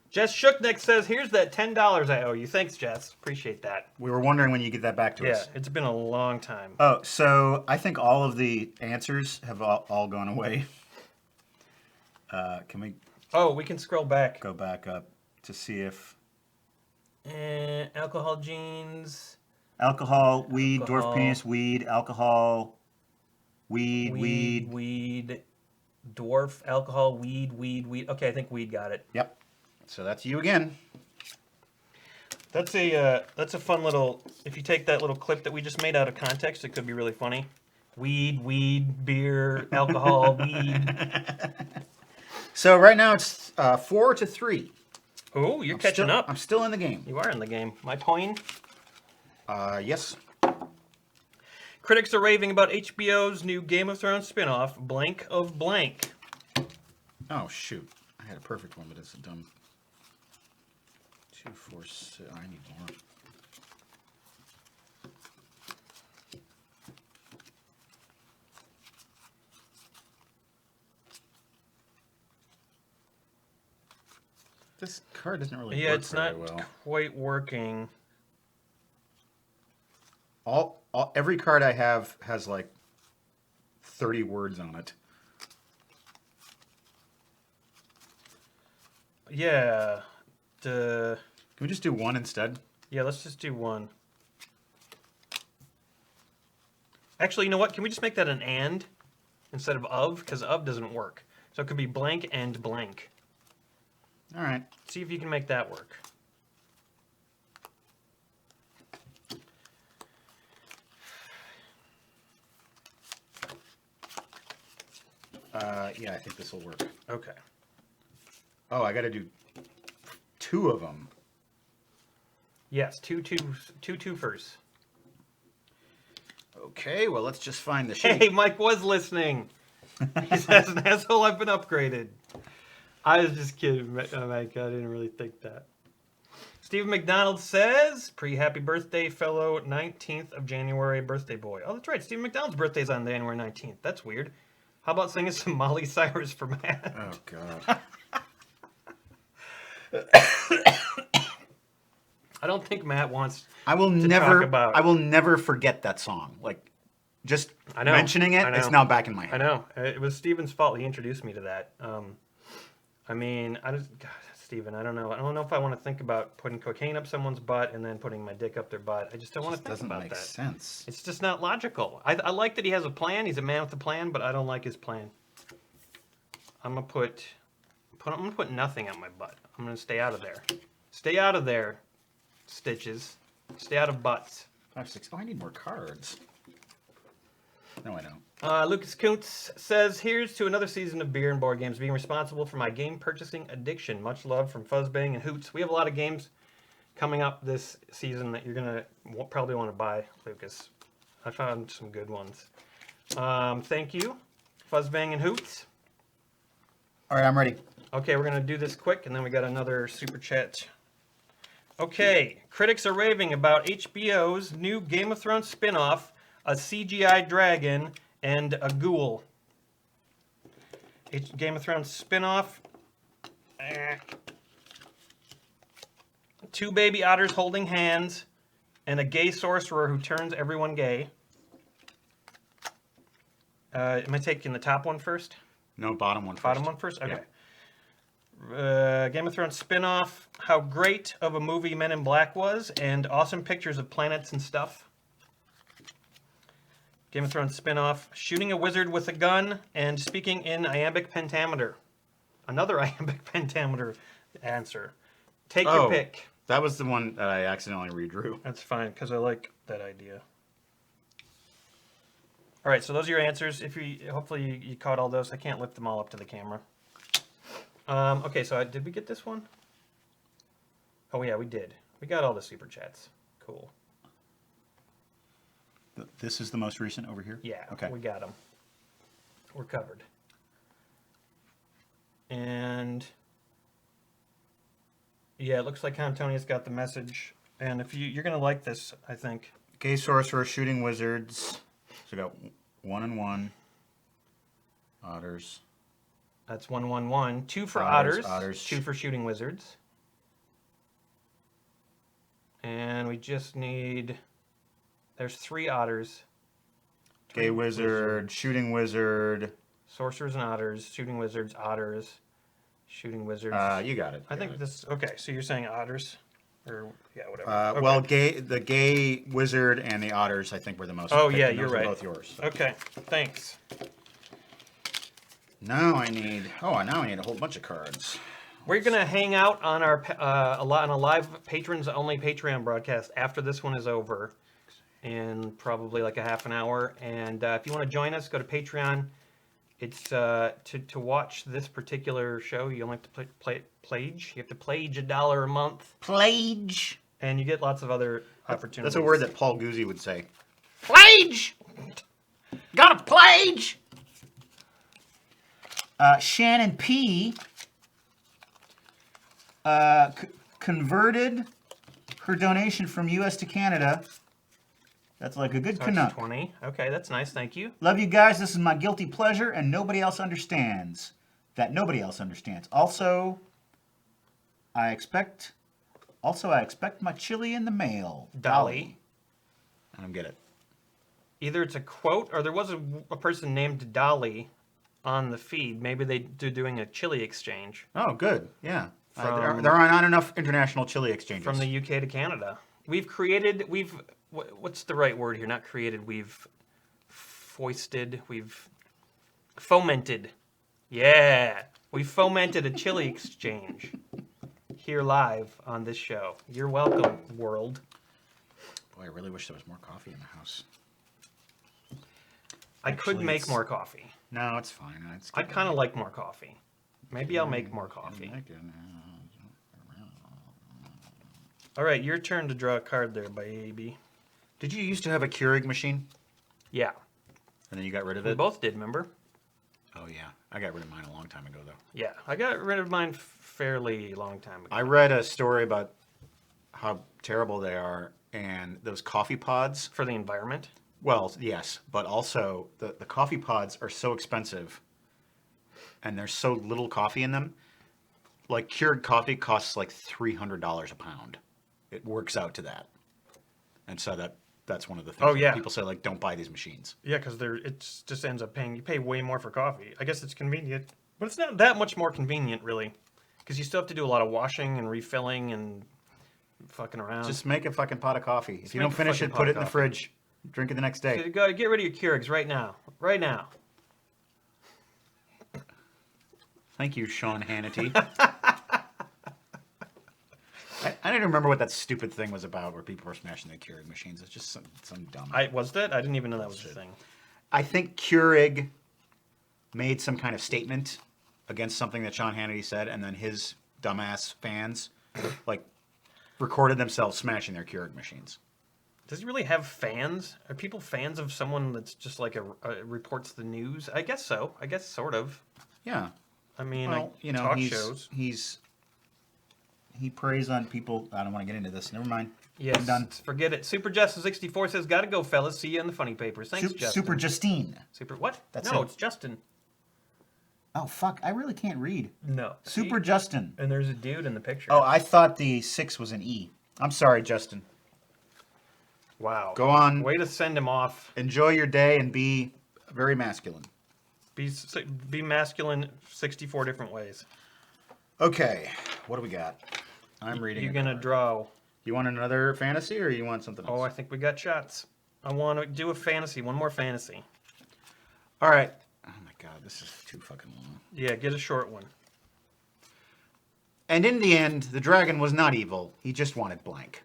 Jess Shooknick says, "Here's that $10 I owe you." Thanks, Jess. Appreciate that. We were wondering when you get that back to Yeah, us. it's been a long time. Oh, so I think all of the answers have all gone away. Can we Oh, we can scroll back. go back up to see if Alcohol jeans. alcohol, weed, Alcohol. dwarf penis, weed, alcohol, weed. Weed. Dwarf, alcohol, weed. Okay, I think weed got it. Yep. So that's you again. That's a fun little. If you take that little clip that we just made out of context, it could be really funny. Weed, beer, alcohol, weed. So right now it's 4-3. Oh, you're catching up. I'm still in the game. You are in the game. My point. Yes. Critics are raving about HBO's new Game of Thrones spinoff, Blank of Blank. Oh shoot! I had a perfect one, but it's a dumb. 2, 4, 6. I need more. This card doesn't really Yeah, work it's very not well. quite working. Every card I have has like 30 words on it. Yeah. Can we just do one instead? Yeah, let's just do one. Actually, you know what? Can we just make that an and instead of? Because of doesn't work. So it could be blank and blank. All right. See if you can make that work. Yeah, I think this will work. Okay. Oh, I got to do 2 of them. Yes, two twofers. Okay, well, let's just find the shape. Hey, Mike was listening. He says, "An asshole, I've been upgraded." I was just kidding, Mike. I didn't really think that. Stephen McDonald says, "Pre-happy birthday, fellow 19th of January birthday boy." Oh, that's right. Stephen McDonald's birthday's on January 19th. That's weird. How about singing some Molly Cyrus for Matt? Oh, God. I don't think Matt wants. I will never forget that song. Like, just I know, mentioning it, I know. it's now back in my head. I know. It was Stephen's fault. He introduced me to that. I mean, God, Stephen, I don't know. I don't know if I want to think about putting cocaine up someone's butt and then putting my dick up their butt. I just don't want to think about that. Doesn't make sense. It's just not logical. I like that he has a plan. He's a man with a plan, but I don't like his plan. I'm gonna put nothing on my butt. I'm gonna stay out of there. Stay out of there, Stitches. Stay out of butts. 5, 6. Oh, I need more cards. No, I don't. Lucas Kuntz says, "Here's to another season of beer and board games being responsible for my game purchasing addiction. Much love from Fuzzbang and Hoots." We have a lot of games coming up this season that you're going to probably want to buy, Lucas. I found some good ones. Thank you, Fuzzbang and Hoots. All right, I'm ready. Okay, we're going to do this quick, and then we got another super chat. Okay, critics are raving about HBO's new Game of Thrones spin-off, a CGI dragon, and a ghoul. Game of Thrones spin-off. 2 baby otters holding hands, and a gay sorcerer who turns everyone gay. Am I taking the top one first? No, bottom one first. Bottom one first? Okay. Yep. Game of Thrones spin-off, how great of a movie Men in Black was, and awesome pictures of planets and stuff. Game of Thrones spin-off, shooting a wizard with a gun and speaking in iambic pentameter. Another iambic pentameter answer. Take your pick. That was the one that I accidentally redrew. That's fine, because I like that idea. All right, so those are your answers. If hopefully you caught all those. I can't lift them all up to the camera. Okay, so did we get this one? Oh yeah, we did. We got all the super chats. Cool. This is the most recent over here? Yeah, Okay. we got them. We're covered. And yeah, it looks like Antonia's got the message. And if you're gonna like this, I think. Gay Sorcerer, Shooting Wizards. So we got 1 and 1. Otters. That's 111. 2 for Otters, otters. otters. 2 for shooting wizards. And we just need. There's 3 otters. Gay Wizard, Shooting Wizard. Sorcerers and otters. Shooting wizards, otters. Shooting wizards. You got it. I think this. Okay, so you're saying otters, or yeah, whatever. Okay. Well, the Gay Wizard and the Otters, I think, were the most. Oh picked, yeah, and you're those are right. Both yours. Okay, thanks. Now I need. Oh, now I need a whole bunch of cards. We're gonna hang out on our on a live patrons only Patreon broadcast after this one is over, in probably like a half an hour. And if you want to join us, go to Patreon. It's to watch this particular show. You only have to pledge. You have to pledge $1 a month, Pledge. and you get lots of other opportunities. That's a word that Paul Guzzi would say. Pledge! Got a pledge! Shannon P. Converted her donation from U.S. to Canada. That's like a good So Canuck. 20. Okay, that's nice. Thank you. Love you guys. This is my guilty pleasure, and nobody else understands. That nobody else understands. Also, I expect my chili in the mail. Dolly. I don't get it. Either it's a quote, or there was a person named Dolly on the feed. Maybe they're doing a chili exchange Oh, good. Yeah. From- There are not enough international chili exchanges. from the UK to Canada. We've what's the right word here? Not created. We've fomented. Yeah, we fomented a chili exchange here live on this show. You're welcome, world. Boy, I really wish there was more coffee in the house. I could Actually, make it's- more coffee. No, it's fine. I kind of like more coffee. Maybe I'll make more coffee. All right, your turn to draw a card there, baby. Did you used to have a Keurig machine? Yeah, And then you got rid of we it? both did, remember? Oh, yeah. I got rid of mine a long time ago, though. Yeah, I got rid of mine fairly long time ago. I read a story about how terrible they are, and those coffee pods. For the environment? Well, yes, but also the coffee pods are so expensive, and there's so little coffee in them. Like Keurig coffee costs like $300 a pound. It works out to that, and so that's one of the things. Oh, yeah. People say like, don't buy these machines. Yeah, because just ends up you pay way more for coffee. I guess it's convenient, but it's not that much more convenient, really. Because you still have to do a lot of washing and refilling and fucking around. Just make a fucking pot of coffee. If you make don't a finish fucking it, pot put of it in the coffee. fridge. Drink it the next day. Go get rid of your Keurigs right now. Right now. Thank you, Sean Hannity. I don't remember what that stupid thing was about where people were smashing their Keurig machines. It's just some dumb. Was that? I didn't even know that was a thing. I think Keurig made some kind of statement against something that Sean Hannity said, and then his dumbass fans like recorded themselves smashing their Keurig machines. Does he really have fans? Are people fans of someone that's just like reports the news? I guess so. I guess sort of. Yeah. I mean, Well, you know, talk shows. He preys on people. I don't want to get into this. Never mind. Yes. I'm done. Forget it. Super Justice 64 says, "Gotta go, fellas. See you in the funny papers." Thanks, Justin. Super Justine. Super what? That's no, it. it's Justin. Oh fuck! I really can't read. No. Super See? Justin. And there's a dude in the picture. Oh, I thought the 6 was an E. I'm sorry, Justin. Wow. Go on. Way to send him off. Enjoy your day and be very masculine. Be masculine 64 different ways. Okay, what do we got? I'm reading. You're a gonna card. draw. You want another fantasy, or you want something else? Oh, I think we got shots. I want to do a fantasy. One more fantasy. All right. Oh my god, this is too fucking long. Yeah, get a short one. And in the end, the dragon was not evil. He just wanted blank.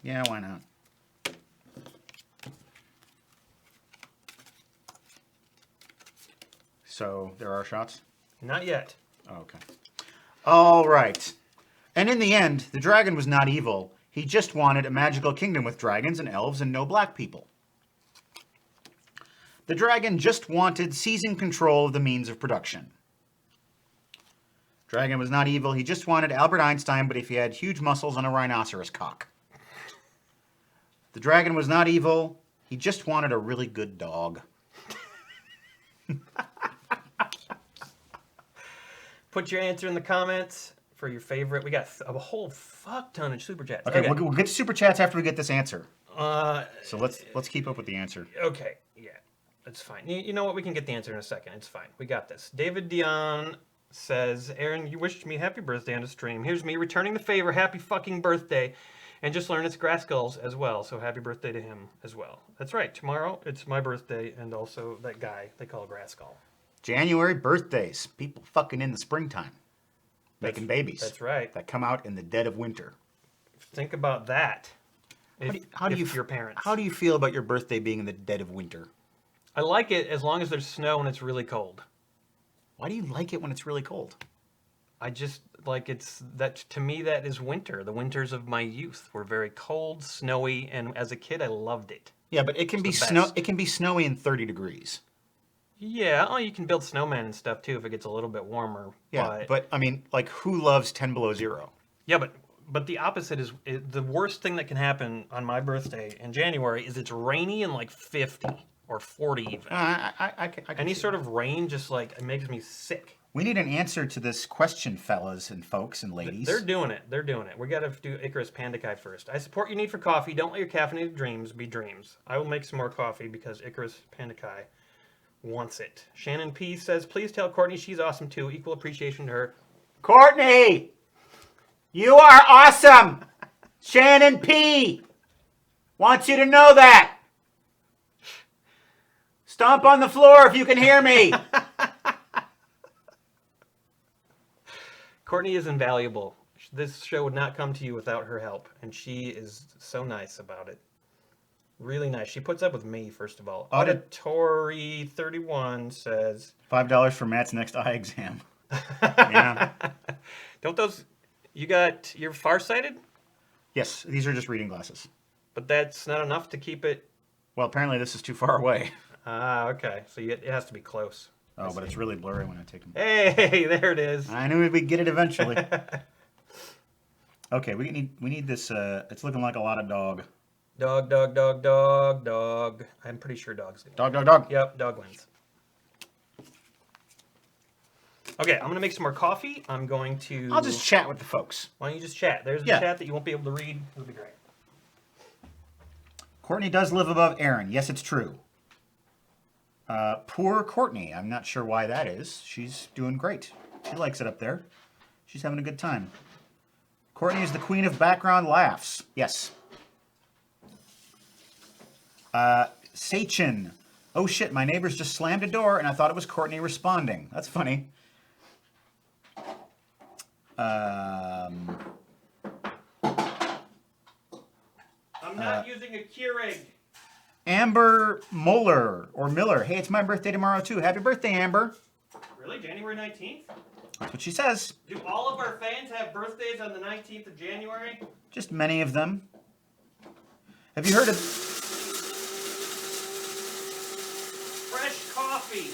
Yeah, why not? So, there are shots? Not yet. Oh, okay. All right. And in the end, the dragon was not evil. He just wanted a magical kingdom with dragons and elves and no black people. The dragon just wanted seizing control of the means of production. Dragon was not evil. He just wanted Albert Einstein, but if he had huge muscles and a rhinoceros cock. The dragon was not evil. He just wanted a really good dog. Put your answer in the comments for your favorite. We got a whole fuck ton of super chats. Okay, we'll get to super chats after we get this answer. Uh, So let's keep up with the answer. Okay, yeah, that's fine. You know what? We can get the answer in a second. It's fine. We got this. David Dion says, Aaron, you wished me happy birthday on the stream. Here's me returning the favor. Happy fucking birthday. And just learned it's Grass Skulls as well, so happy birthday to him as well. That's right. Tomorrow, it's my birthday, and also that guy they call Grass Skull. January birthdays. People fucking in the springtime. Making babies. That's right. That come out in the dead of winter. Think about that. How do you your parents? How do you feel about your birthday being in the dead of winter? I like it as long as there's snow and it's really cold. Why do you like it when it's really cold? I just like it's that to me that is winter. The winters of my youth were very cold, snowy, and as a kid I loved it. Yeah, but it can be the snow. best. It can be snowy and 30 degrees. Yeah, oh, you can build snowmen and stuff too if it gets a little bit warmer. Yeah, but I mean, like, who loves 10 below zero? yeah, but the opposite is the worst thing that can happen on my birthday in January is it's rainy and like 50 or 40 even. I can Any see sort of rain just like it makes me sick. We need an answer to this question, fellas and folks and ladies. They're doing it. They're doing it. We got to do Icarus Pandakai first. I support your need for coffee. Don't let your caffeinated dreams be dreams. I will make some more coffee because Icarus Pandakai wants it. Shannon P says, please tell Courtney she's awesome too. Equal appreciation to her. Courtney, you are awesome. Shannon P wants you to know that. Stomp on the floor if you can hear me. Courtney is invaluable. This show would not come to you without her help, and she is so nice about it. Really nice. She puts up with me, first of all. Auditory31 says... $5 for Matt's next eye exam. Yeah. Don't those... You're farsighted? Yes, these are just reading glasses. But that's not enough to keep it... Well, apparently this is too far away. Ah, okay. So it has to be close. Oh, but it's really blurry when I take them. Hey, there it is. I knew we'd get it eventually. Okay, we need this. It's looking like a lot of dog. Dog, dog, dog, dog, dog. I'm pretty sure dogs do. Dog, dog, dog. Yep, dog wins. Okay, I'm going to make some more coffee. I'm going to... I'll just chat with the folks. Why don't you just chat? There's the Yeah. chat that you won't be able to read. It'll be great. Courtney does live above Aaron. Yes, it's true. Poor Courtney. I'm not sure why that is. She's doing great. She likes it up there. She's having a good time. Courtney is the queen of background laughs. Yes. Sachin. Oh shit, my neighbors just slammed a door and I thought it was Courtney responding. That's funny. I'm not using a Keurig. Amber Muller or Miller. Hey, it's my birthday tomorrow too. Happy birthday, Amber. Really? January 19th? That's what she says. Do all of our fans have birthdays on the 19th of January? Just many of them. Have you heard of... Fresh coffee.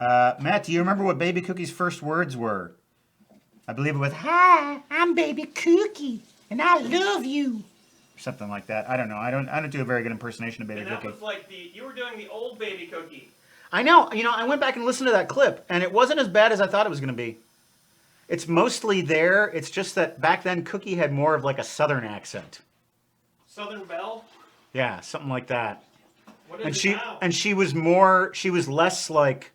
Matt, do you remember what Baby Cookie's first words were? I believe it was, "Hi, I'm Baby Cookie, and I love you." Something like that. I don't know. I don't do a very good impersonation of Baby And that Cookie. was like you were doing the old baby cookie. I know. You know, I went back and listened to that clip, and it wasn't as bad as I thought it was going to be. It's mostly there. It's just that back then Cookie had more of like a southern accent. Southern Belle? Yeah, something like that. What is And it she now? and she was less like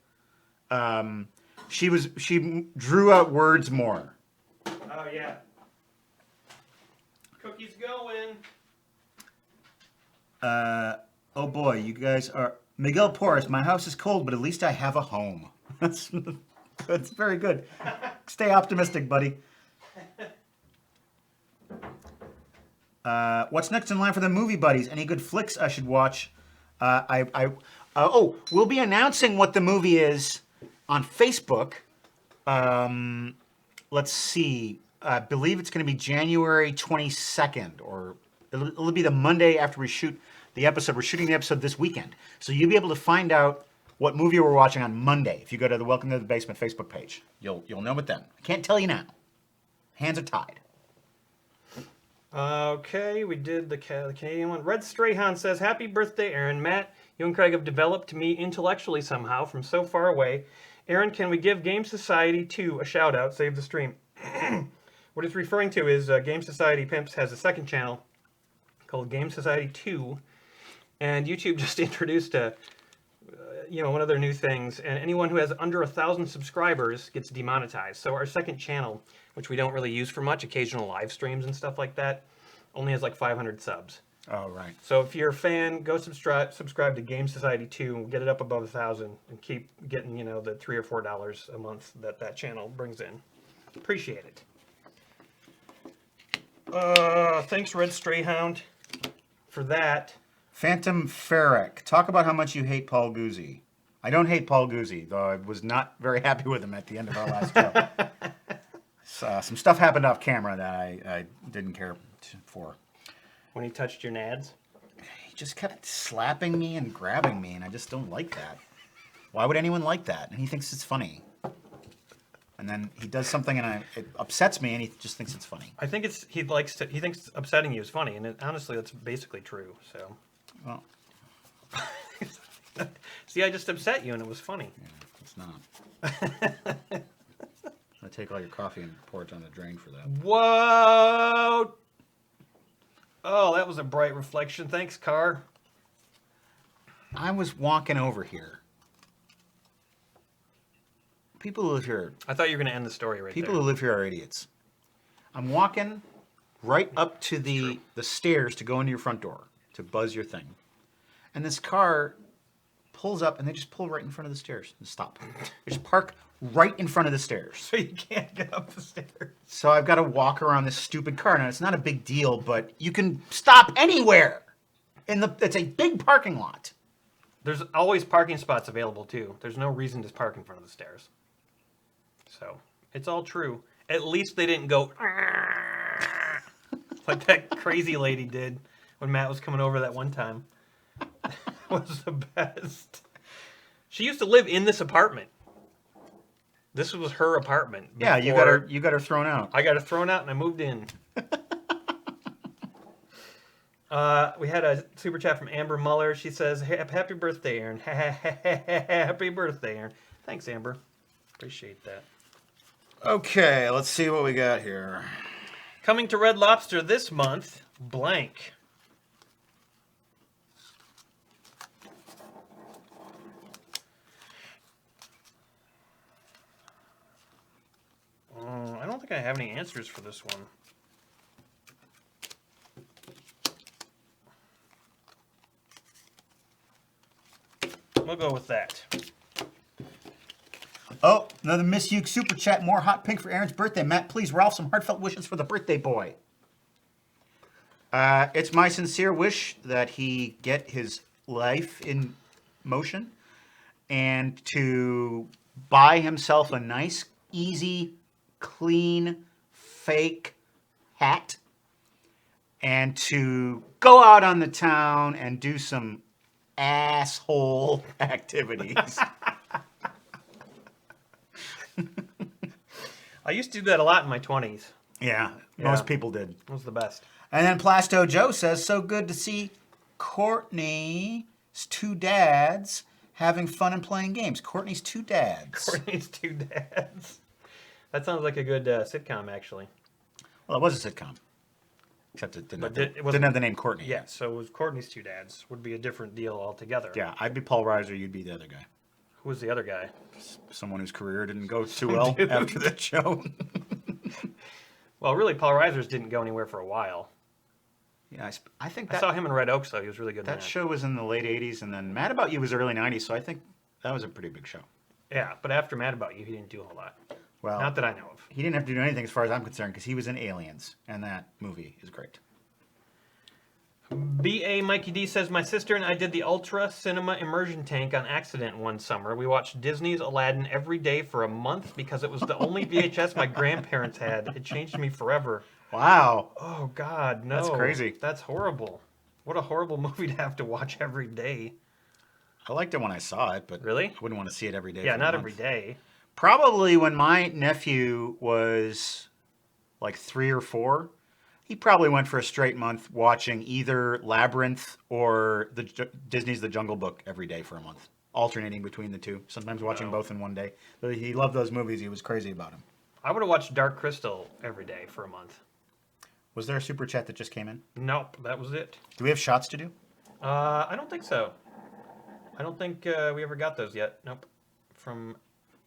she drew out words more. Oh, yeah. Cookie's going. Oh boy, you guys are Miguel Porras. My house is cold, but at least I have a home. That's very good. Stay optimistic, buddy. What's next in line for the movie buddies? Any good flicks I should watch? We'll be announcing what the movie is on Facebook. Let's see. I believe it's going to be January 22nd, or it'll be the Monday after we shoot the episode. We're shooting the episode this weekend. So you'll be able to find out what movie we're watching on Monday if you go to the Welcome to the Basement Facebook page. You'll know it then. I can't tell you now. Hands are tied. Okay, we did the Canadian one. Red Strayhound says, "Happy birthday, Aaron. Matt, you and Craig have developed me intellectually somehow from so far away. Aaron, can we give Game Society 2 a shout out? Save the stream." What it's referring to is Game Society Pimps has a second channel called Game Society 2, and YouTube just introduced one of their new things, and anyone who has under 1,000 subscribers gets demonetized. So our second channel, which we don't really use for much, occasional live streams and stuff like that, only has like 500 subs. Oh, right. So if you're a fan, go subscribe to Game Society 2, get it up above 1,000, and keep getting, the $3 or $4 a month that channel brings in. Appreciate it. Thanks, Red Strayhound, for that. Phantom Ferric, talk about how much you hate Paul Guzzi. I don't hate Paul Guzzi, though I was not very happy with him at the end of our last show. Some stuff happened off camera that I didn't care for. When he touched your nads? He just kept slapping me and grabbing me, and I just don't like that. Why would anyone like that? And he thinks it's funny. And then he does something, and it upsets me, and he just thinks it's funny. I think he thinks upsetting you is funny, and honestly, that's basically true. So. Well. See, I just upset you, and it was funny. Yeah, it's not. I take all your coffee and pour it down the drain for that. Whoa! Oh, that was a bright reflection. Thanks, Car. I was walking over here. People who live here. I thought you were going to end the story right People there. who live here are idiots. I'm walking right up to the stairs to go into your front door to buzz your thing. And this car pulls up, and they just pull right in front of the stairs and stop. They just park right in front of the stairs. So you can't get up the stairs. So I've got to walk around this stupid car. Now, it's not a big deal, but you can stop anywhere. It's a big parking lot. There's always parking spots available, too. There's no reason to park in front of the stairs. So, it's all true. At least they didn't go like that crazy lady did when Matt was coming over that one time. Was the best. She used to live in this apartment. This was her apartment. Yeah, you got her thrown out. I got her thrown out and I moved in. We had a super chat from Amber Muller. She says, "Happy birthday, Aaron." Happy birthday, Aaron. Thanks, Amber. Appreciate that. Okay, let's see what we got here. Coming to Red Lobster this month, blank. I don't think I have any answers for this one. We'll go with that. Oh, another Miss Uke super chat. More hot pink for Aaron's birthday. Matt, please, Ralph, some heartfelt wishes for the birthday boy. It's my sincere wish that he get his life in motion and to buy himself a nice, easy, clean, fake hat and to go out on the town and do some asshole activities. I used to do that a lot in my 20s. Yeah, most people did. It was the best. And then Plasto Joe says, so good to see Courtney's two dads having fun and playing games. Courtney's two dads. Courtney's two dads. That sounds like a good sitcom, actually. Well, it was a sitcom. Except it didn't have the name Courtney. Yeah, so it was Courtney's two dads. Would be a different deal altogether. Yeah, I'd be Paul Reiser, you'd be the other guy. Who was the other guy? Someone whose career didn't go too well after that show. Well, really, Paul Reiser's didn't go anywhere for a while. Yeah, I think I saw him in Red Oaks, though. He was really good in that that. show was in the late 80s, and then Mad About You was early 90s, so I think that was a pretty big show. Yeah, but after Mad About You, he didn't do a whole lot. Well, Not that I know of. he didn't have to do anything as far as I'm concerned because he was in Aliens, and that movie is great. B.A. Mikey D says, my sister and I did the Ultra Cinema Immersion Tank on accident one summer. We watched Disney's Aladdin every day for a month because it was the only VHS my grandparents had. It changed me forever. Wow. Oh, God, no. That's crazy. That's horrible. What a horrible movie to have to watch every day. I liked it when I saw it, but Really? I wouldn't want to see it every day. Yeah, for a not month. every day. Probably when my nephew was like 3 or 4, he probably went for a straight month watching either Labyrinth or Disney's The Jungle Book every day for a month, alternating between the two, sometimes watching both in one day. But he loved those movies. He was crazy about them. I would have watched Dark Crystal every day for a month. Was there a super chat that just came in? Nope, that was it. Do we have shots to do? I don't think so. I don't think we ever got those yet. Nope. From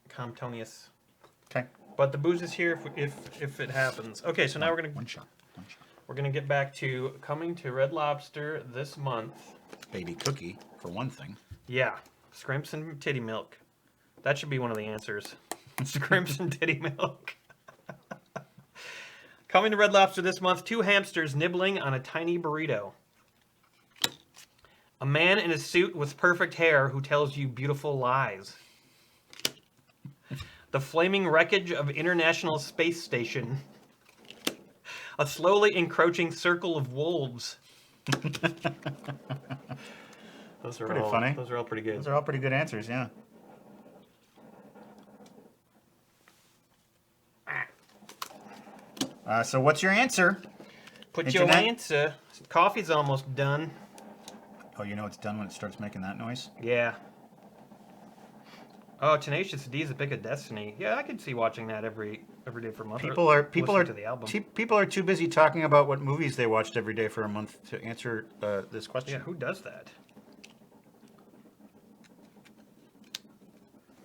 Comptonius. Okay. But the booze is here if it happens. Okay, so now we're gonna One shot. we're gonna get back to coming to Red Lobster this month. Baby cookie, for one thing. Yeah, scrimps and titty milk. That should be one of the answers. Scrimps and titty milk. Coming to Red Lobster this month, 2 hamsters nibbling on a tiny burrito. A man in a suit with perfect hair who tells you beautiful lies. The flaming wreckage of International Space Station. A slowly encroaching circle of wolves. Those are Pretty all funny. Those are all pretty good. Those are all pretty good answers, yeah. So what's your answer? Put Internet? your answer. Coffee's almost done. Oh, you know it's done when it starts making that noise? Yeah. Oh, Tenacious D's a Pick of Destiny. Yeah, I could see watching that every day for a month. People or are listen to the album. people are too busy talking about what movies they watched every day for a month to answer this question. Yeah, who does that?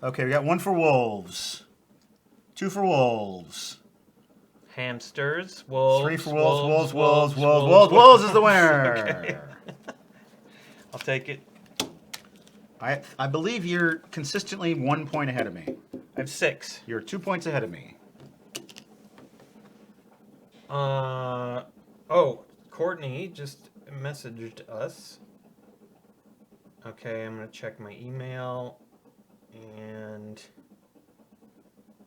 Okay, we got 1 for wolves, 2 for wolves, Hamsters, wolves. 3 for wolves, wolves is the winner. Okay. I'll take it. I believe you're consistently 1 point ahead of me. I have 6. You're 2 points ahead of me. Oh, Courtney just messaged us. Okay, I'm gonna check my email, and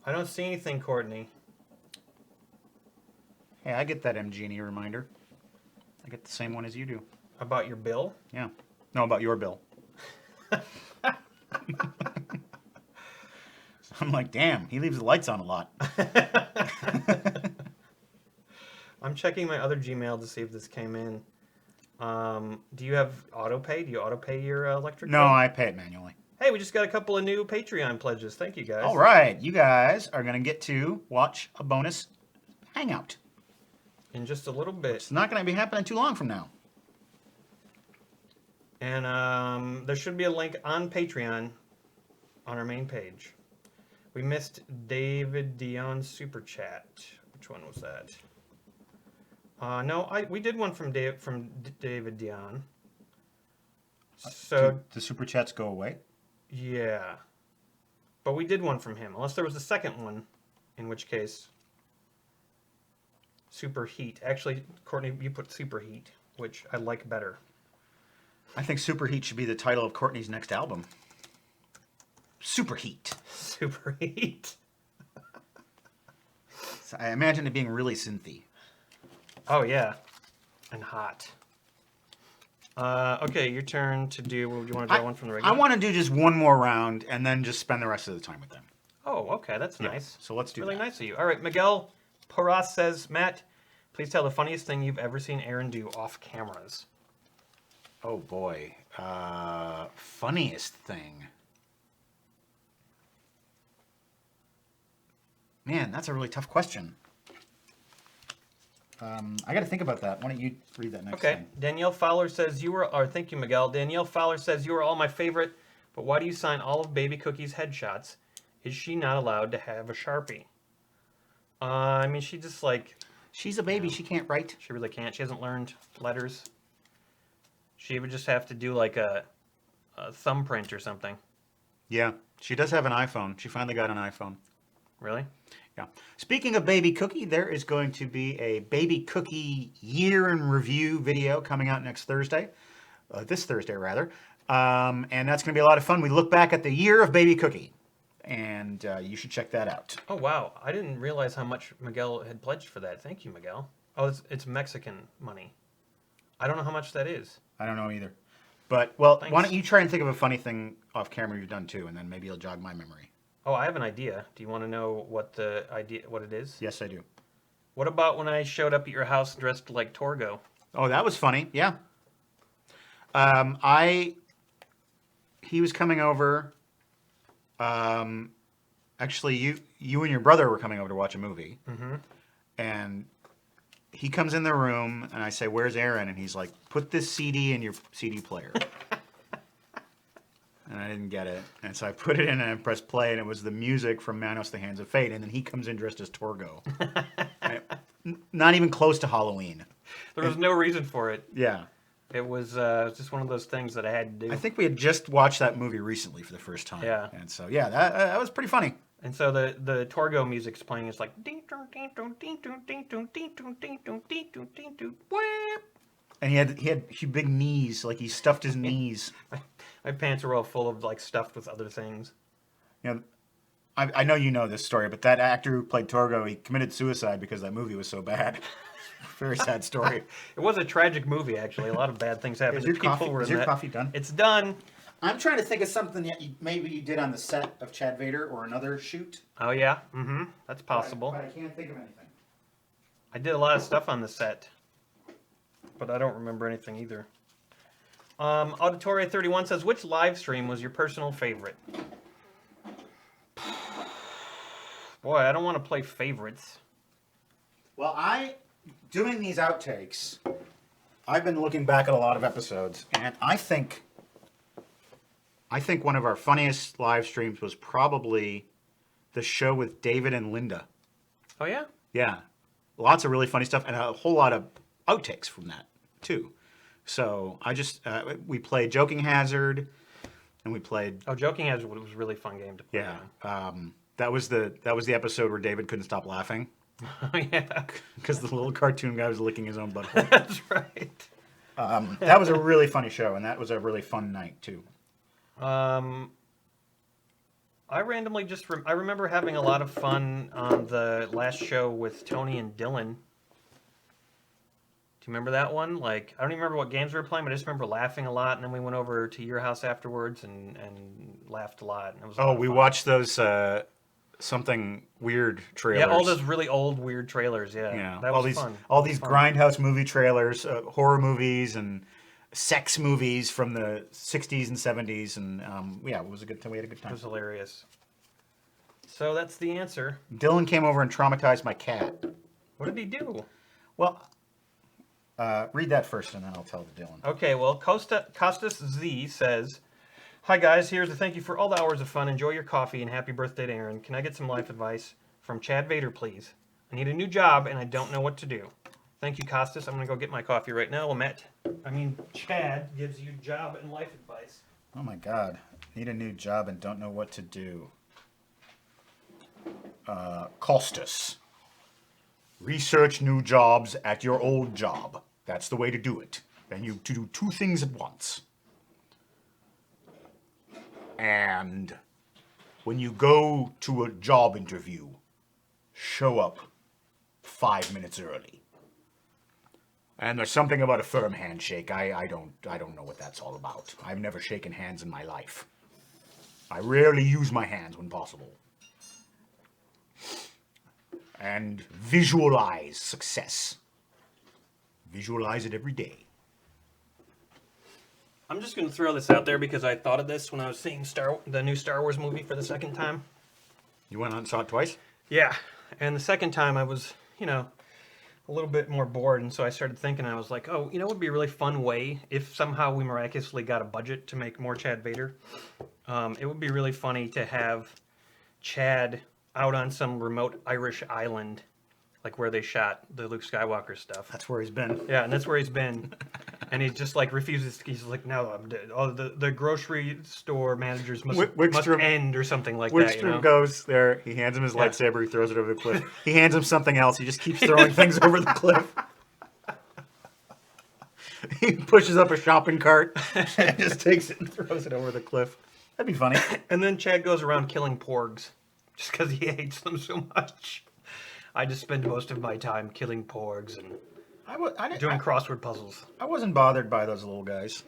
I don't see anything, Courtney. Hey, I get that MG&E reminder. I get the same one as you do. About your bill? Yeah. No, about your bill. I'm like, damn, he leaves the lights on a lot. I'm checking my other Gmail to see if this came in. Do you have autopay? Do you autopay your electric No, bill? I pay it manually. Hey, we just got a couple of new Patreon pledges. Thank you, guys. All right, you guys are going to get to watch a bonus hangout. In just a little bit. It's not going to be happening too long from now. And there should be a link on Patreon on our main page. We missed David Dion's super chat. Which one was that? No, we did one from David Dion. So Do the super chats go away? yeah, but we did one from him. Unless there was a second one, in which case Superheat. Actually, Courtney, you put Superheat, which I like better. I think Superheat should be the title of Courtney's next album. Superheat. Superheat. So I imagine it being really synthy. Oh yeah, and hot. Okay, your turn to do. Do you want to draw one from the I regular? want to do just one more round and then just spend the rest of the time with them. Oh, okay, that's nice. So let's do Really that. nice of you. All right, Miguel Porras says, Matt, please tell the funniest thing you've ever seen Aaron do off cameras. Oh boy. Funniest thing. Man, that's a really tough question. I got to think about that. Why don't you read that next Okay, thing? Danielle Fowler says thank you, Miguel. Danielle Fowler says you are all my favorite, but why do you sign all of Baby Cookie's headshots? Is she not allowed to have a Sharpie? I mean, she just She's a baby. She can't write. she really can't. She hasn't learned letters. She would just have to do like a thumbprint or something. Yeah, she does have an iPhone. She finally got an iPhone. Really? Yeah. Speaking of Baby Cookie, there is going to be a Baby Cookie year in review video coming out next Thursday. This Thursday, rather. And that's going to be a lot of fun. We look back at the year of Baby Cookie. And you should check that out. Oh, wow. I didn't realize how much Miguel had pledged for that. Thank you, Miguel. Oh, it's Mexican money. I don't know how much that is. I don't know either. But, well, Thanks. why don't you try and think of a funny thing off camera you've done too, and then maybe you'll jog my memory. Oh, I have an idea. Do you want to know what it is? Yes, I do. What about when I showed up at your house dressed like Torgo? Oh, that was funny. Yeah. He was coming over. Actually, you and your brother were coming over to watch a movie. Mm-hmm. And he comes in the room, and I say, "Where's Aaron?" And he's like, "Put this CD in your CD player." And I didn't get it. And so I put it in and I pressed play, and it was the music from Manos, the Hands of Fate. And then he comes in dressed as Torgo. Not even close to Halloween. There was no reason for it. Yeah. It was just one of those things that I had to do. I think we had just watched that movie recently for the first time. Yeah. And so, yeah, that was pretty funny. And so the Torgo music's playing. It's like And he had big knees, like he stuffed his knees. my pants were all full of like stuffed with other things. You know, I know you know this story, but that actor who played Torgo, he committed suicide because that movie was so bad. Very sad story. It was a tragic movie, actually. A lot of bad things happened. Is your People coffee- were is in your that. coffee done? It's done. I'm trying to think of something that maybe you did on the set of Chad Vader or another shoot. Oh yeah, mm-hmm. That's possible. But I can't think of anything. I did a lot of stuff on the set, but I don't remember anything either. Auditoria 31 says, which live stream was your personal favorite? Boy, I don't want to play favorites. Well, doing these outtakes, I've been looking back at a lot of episodes, and I think one of our funniest live streams was probably the show with David and Linda. Oh yeah? Yeah. Lots of really funny stuff, and a whole lot of outtakes from that, too. So we played Joking Hazard, and we played... Oh, Joking Hazard was a really fun game to play. Yeah. That was the episode where David couldn't stop laughing. Oh yeah. Because the little cartoon guy was licking his own butthole. That's right. That was a really funny show, and that was a really fun night, too. I randomly I remember having a lot of fun on the last show with Tony and Dylan. Do you remember that one? Like, I don't even remember what games we were playing, but I just remember laughing a lot, and then we went over to your house afterwards and laughed a lot. And it was a lot of We fun. watched those something weird trailers. Yeah, all those really old, weird trailers, yeah. Yeah, That was fun. all these Fun. grindhouse movie trailers, horror movies, and sex movies from the 60s and 70s, and yeah, it was a good time. We had a good It time. was hilarious. So that's the answer. Dylan came over and traumatized my cat. What did he do? Well, read that first, and then I'll tell Dylan. Okay, well, Costas Z says, hi guys, here's a thank you for all the hours of fun. Enjoy your coffee and happy birthday to Aaron. Can I get some life advice from Chad Vader, please? I need a new job and I don't know what to do. Thank you, Costas. I'm going to go get my coffee right now. Well, Chad gives you job and life advice. Oh my God. Need a new job and don't know what to do. Costas. Research new jobs at your old job. That's the way to do it. Then you to do two things at once. And when you go to a job interview, show up 5 minutes early. And there's something about a firm handshake. I don't know what that's all about. I've never shaken hands in my life. I rarely use my hands when possible. And visualize success. Visualize it every day. I'm just going to throw this out there because I thought of this when I was seeing the new Star Wars movie for the second time. You went out and saw it twice? Yeah, and the second time I was, a little bit more bored, and so I started thinking, I was like, oh, it would be a really fun way if somehow we miraculously got a budget to make more Chad Vader. It would be really funny to have Chad out on some remote Irish island, like where they shot the Luke Skywalker stuff. That's where he's been. Yeah, and that's where he's been. And he just like refuses. He's like, no, I'm dead. Oh, the grocery store managers must Wickstrom- end or something like that. You Wickstrom know? goes there. He hands him his Yeah. lightsaber. He throws it over the cliff. He hands him something else. He just keeps throwing things over the cliff. He pushes up a shopping cart and just takes it and throws it over the cliff. That'd be funny. And then Chad goes around killing porgs just because he hates them so much. I just spend most of my time killing porgs and doing crossword puzzles. I wasn't bothered by those little guys.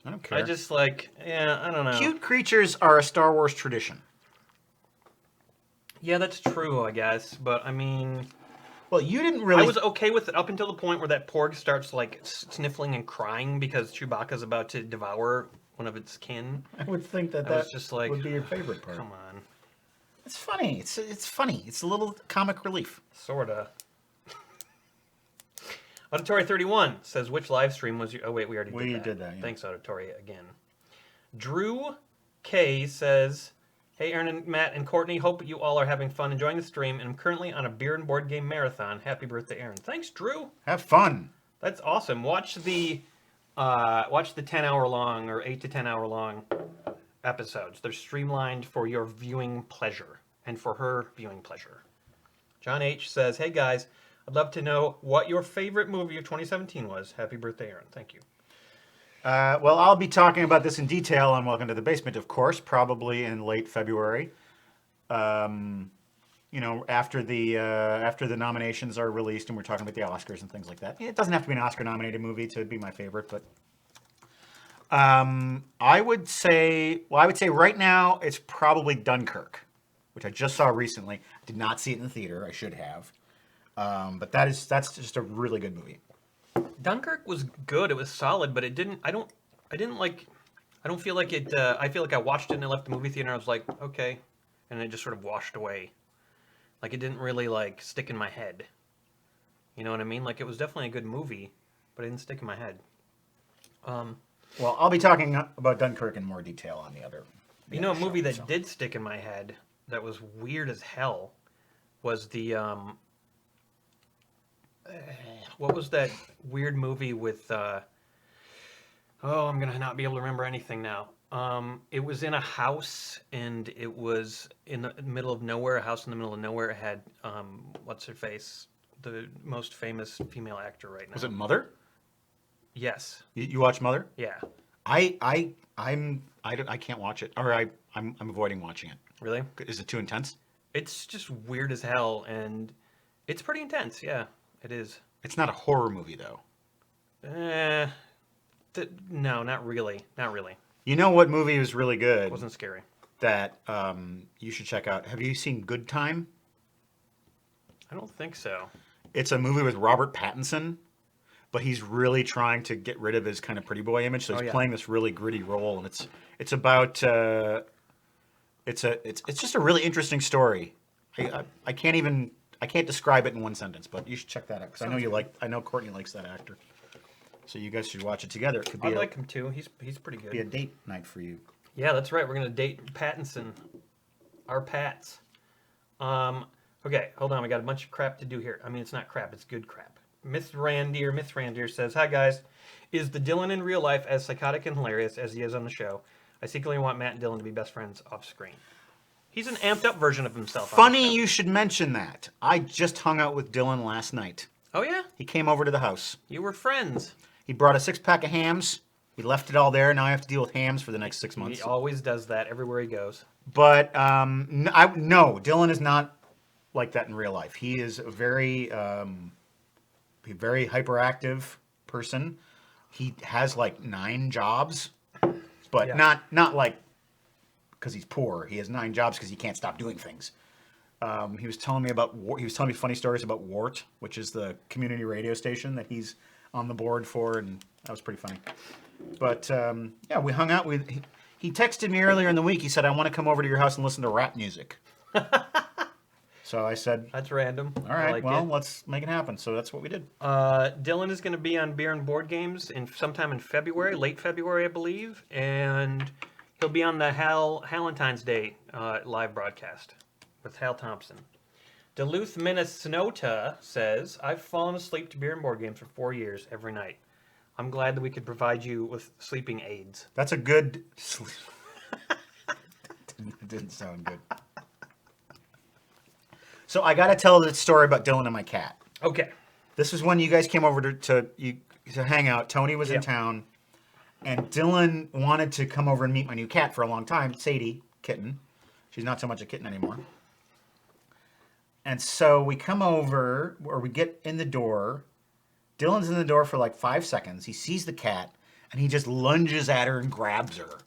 I don't care. I just like, I don't know. Cute creatures are a Star Wars tradition. Yeah, that's true, I guess. But I mean, Well, you didn't really. I was okay with it up until the point where that porg starts like sniffling and crying because Chewbacca's about to devour one of its kin. I would think that I was just like, would be your favorite part. Come on, It's funny. It's funny. It's a little comic relief. sorta. Auditory 31 says, which live stream was you? Oh, wait, we already We did that. did that, yeah. Thanks, Auditory, again. Drew K says, hey, Aaron and Matt and Courtney, hope you all are having fun enjoying the stream, and I'm currently on a beer and board game marathon. Happy birthday, Aaron. Thanks, Drew. Have fun. That's awesome. Watch the 10-hour long or 8 to 10 hour long episodes. They're streamlined for your viewing pleasure and for her viewing pleasure. John H says, hey guys, I'd love to know what your favorite movie of 2017 was. Happy birthday, Aaron. Thank you. Well, I'll be talking about this in detail on Welcome to the Basement, of course, probably in late February. After the nominations are released and we're talking about the Oscars and things like that. It doesn't have to be an Oscar-nominated movie to be my favorite, but I would say right now it's probably Dunkirk, which I just saw recently. Did not see it in the theater. I should have. But that's just a really good movie. Dunkirk was good. It was solid, but I don't feel like it. I feel like I watched it and I left the movie theater and I was like, okay, and it just sort of washed away. Like it didn't really like stick in my head. You know what I mean? Like it was definitely a good movie, but it didn't stick in my head. Well, I'll be talking about Dunkirk in more detail on the other. A movie that did stick in my head that was weird as hell was the what was that weird movie with I'm gonna not be able to remember anything now. It was in a house and it was in the middle of nowhere, a house in the middle of nowhere. It had what's her face, the most famous female actor right now. Was it Mother? Yes. You watch Mother? Yeah. I can't watch it, or I'm avoiding watching it. Really? Is it too intense? It's just weird as hell, and it's pretty intense. Yeah, it is. It's not a horror movie though. No, not really. Not really. You know what movie was really good? It wasn't scary. That you should check out. Have you seen Good Time? I don't think so. It's a movie with Robert Pattinson, but he's really trying to get rid of his kind of pretty boy image. So he's playing this really gritty role, and it's about it's just a really interesting story. I can't describe it in one sentence, but you should check that out because I know Courtney likes that actor. So you guys should watch it together. It could be I like him too. He's pretty good. Be a date night for you. Yeah, that's right. We're gonna date Pattinson. Our Pats. Okay, hold on. We got a bunch of crap to do here. I mean, it's not crap. It's good crap. Myth Randier says, "Hi guys, is the Dylan in real life as psychotic and hilarious as he is on the show? I secretly want Matt and Dylan to be best friends off screen." He's an amped up version of himself. Funny you should mention that. I just hung out with Dylan last night. Oh yeah, He came over to the house. you were friends. He brought a 6-pack of hams. He left it all there. Now I have to deal with hams for the next 6 months. He always does that everywhere he goes. But no, Dylan is not like that in real life. He is a very hyperactive person. He has like 9 jobs, but Yeah. not like because he's poor. He has 9 jobs because he can't stop doing things. He was telling me funny stories about Wart, which is the community radio station that he's on the board for, and that was pretty funny. But yeah, we hung out. He texted me earlier in the week. He said, "I want to come over to your house and listen to rap music." So I said, That's random. "All right, I like well, it. let's make it happen." So that's what we did. Dylan is going to be on Beer and Board Games sometime in February, late February, I believe, and he'll be on the Valentine's Day live broadcast with Hal Thompson. Duluth, Minnesota says, "I've fallen asleep to Beer and Board Games for 4 years every night. I'm glad that we could provide you with sleeping aids. That's a good. It didn't sound good. So I got to tell the story about Dylan and my cat. Okay. This is when you guys came over to hang out. Tony was in Yep. town, and Dylan wanted to come over and meet my new cat for a long time, Sadie, kitten. She's not so much a kitten anymore. And so we come over, or we get in the door. Dylan's in the door for like 5 seconds. He sees the cat, and he just lunges at her and grabs her.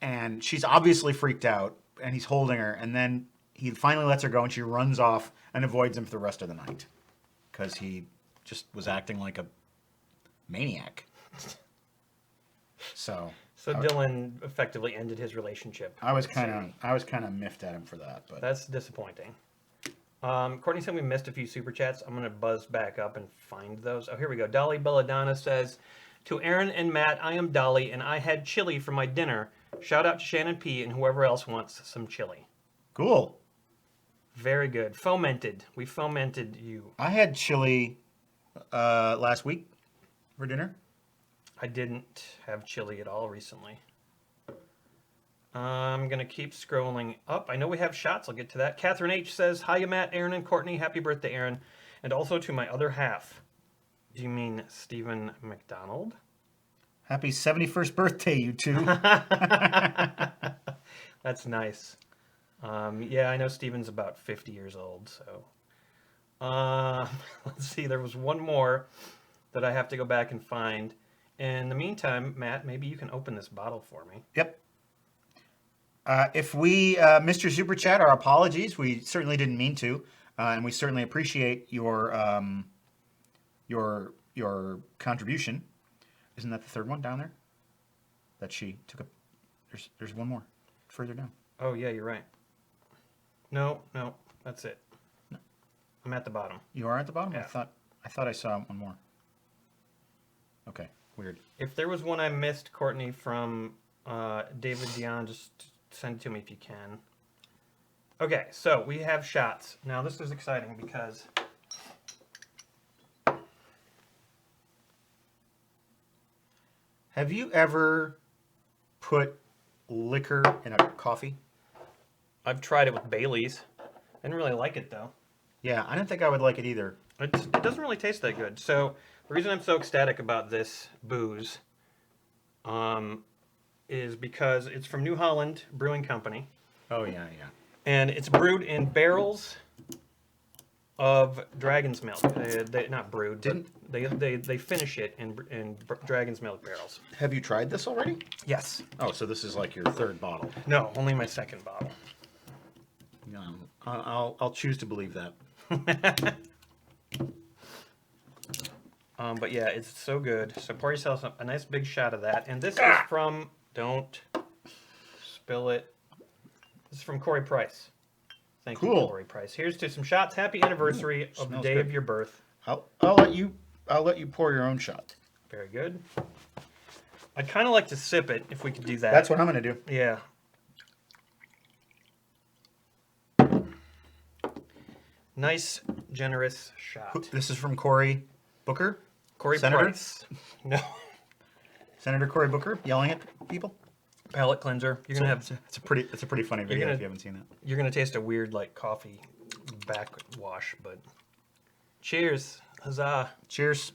And she's obviously freaked out, and he's holding her, and then he finally lets her go, and she runs off and avoids him for the rest of the night because he just was acting like a maniac. So Dylan effectively ended his relationship. I was kind of miffed at him for that, but That's disappointing. Courtney said we missed a few super chats. I'm going to buzz back up and find those. Oh, here we go. Dolly Belladonna says, to Aaron and Matt, I am Dolly, and I had chili for my dinner. Shout out to Shannon P. and whoever else wants some chili. cool. Very good. Fomented. We fomented you. I had chili last week for dinner. I didn't have chili at all recently. I'm going to keep scrolling up. I know we have shots. I'll get to that. Catherine H. says, hiya, Matt, Aaron, and Courtney. Happy birthday, Aaron. And also to my other half. Do you mean Stephen McDonald? Happy 71st birthday, you two. That's nice. Yeah, I know Stephen's about 50 years old, so. Let's see, there was one more that I have to go back and find. In the meantime, Matt, maybe you can open this bottle for me. Yep. If we missed your super chat, our apologies. We certainly didn't mean to, and we certainly appreciate your contribution. Isn't that the third one down there? That she took a. There's one more further down. Oh, yeah, you're right. No, that's it. No. I'm at the bottom. You are at the bottom. Yeah. I thought I saw one more. Okay, weird. If there was one I missed, Courtney, from David Dion, just send it to me if you can. Okay, so we have shots. Now, this is exciting because Have you ever put liquor in a coffee? I've tried it with Bailey's. I didn't really like it, though. Yeah, I didn't think I would like it either. It doesn't really taste that good. So the reason I'm so ecstatic about this booze is because it's from New Holland Brewing Company. Oh yeah, yeah. And it's brewed in barrels of dragon's milk. They not brewed, Didn't- but they finish it in dragon's milk barrels. Have you tried this already? Yes. Oh, so this is like your third bottle. No, only my second bottle. Yeah, I'll choose to believe that. But yeah, it's so good. So pour yourself a nice big shot of that. And this is from, don't spill it. This is from Corey Price. Thank you, Cool. Corey Price. Here's to some shots. Happy anniversary of the smells day good. of your birth. I'll let you pour your own shot. Very good. I'd kind of like to sip it if we could do that. That's what I'm gonna do. Yeah. Nice, generous shot. This is from Cory Booker, Corey Senator? Price. No. Senator Cory Booker, yelling at people. Palate cleanser. You're gonna have. It's a pretty funny video gonna- if you haven't seen that. You're gonna taste a weird like coffee backwash, but. Cheers! Huzzah! Cheers.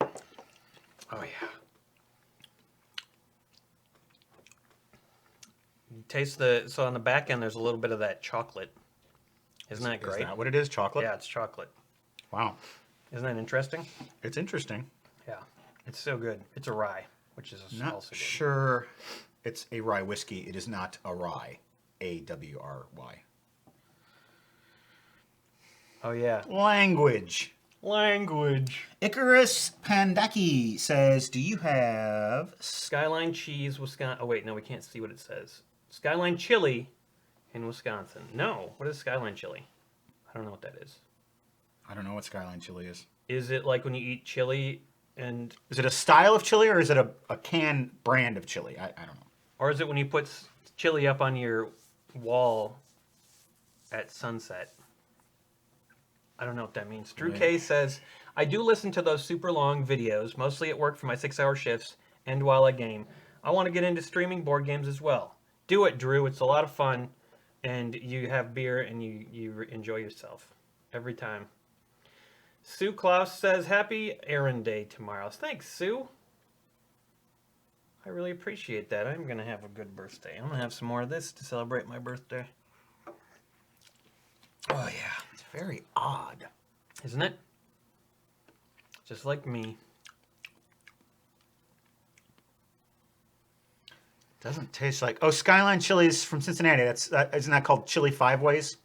Oh yeah. You taste so on the back end there's a little bit of that chocolate. Isn't that great? Is that what it is? Chocolate? Yeah, it's chocolate. Wow. Isn't that interesting? It's interesting. Yeah, it's so good. It's a rye, which is Not also good. sure it's a rye whiskey. It is not a rye. AWRY. Oh yeah, Language. language. Icarus Pandaki says, do you have... Skyline cheese, Wisconsin. Oh wait, no, we can't see what it says. Skyline chili in Wisconsin. No, what is Skyline chili? I don't know what that is. I don't know what Skyline chili is. Is it like when you eat chili and, Is it a style of chili or is it a can brand of chili? I don't know. or is it when you put chili up on your wall at sunset? I don't know what that means. Drew K says, I do listen to those super long videos, mostly at work for my 6-hour shifts and while I game. I want to get into streaming board games as well. Do it, Drew. It's a lot of fun, and you have beer and you enjoy yourself every time. Sue Klaus says, happy Aaron Day tomorrow. Thanks, Sue. I really appreciate that. I'm going to have a good birthday. I'm going to have some more of this to celebrate my birthday. Oh, yeah. It's very odd. Isn't it? Just like me. Doesn't taste like... Oh, Skyline Chili's from Cincinnati. Isn't that called Chili Five Ways?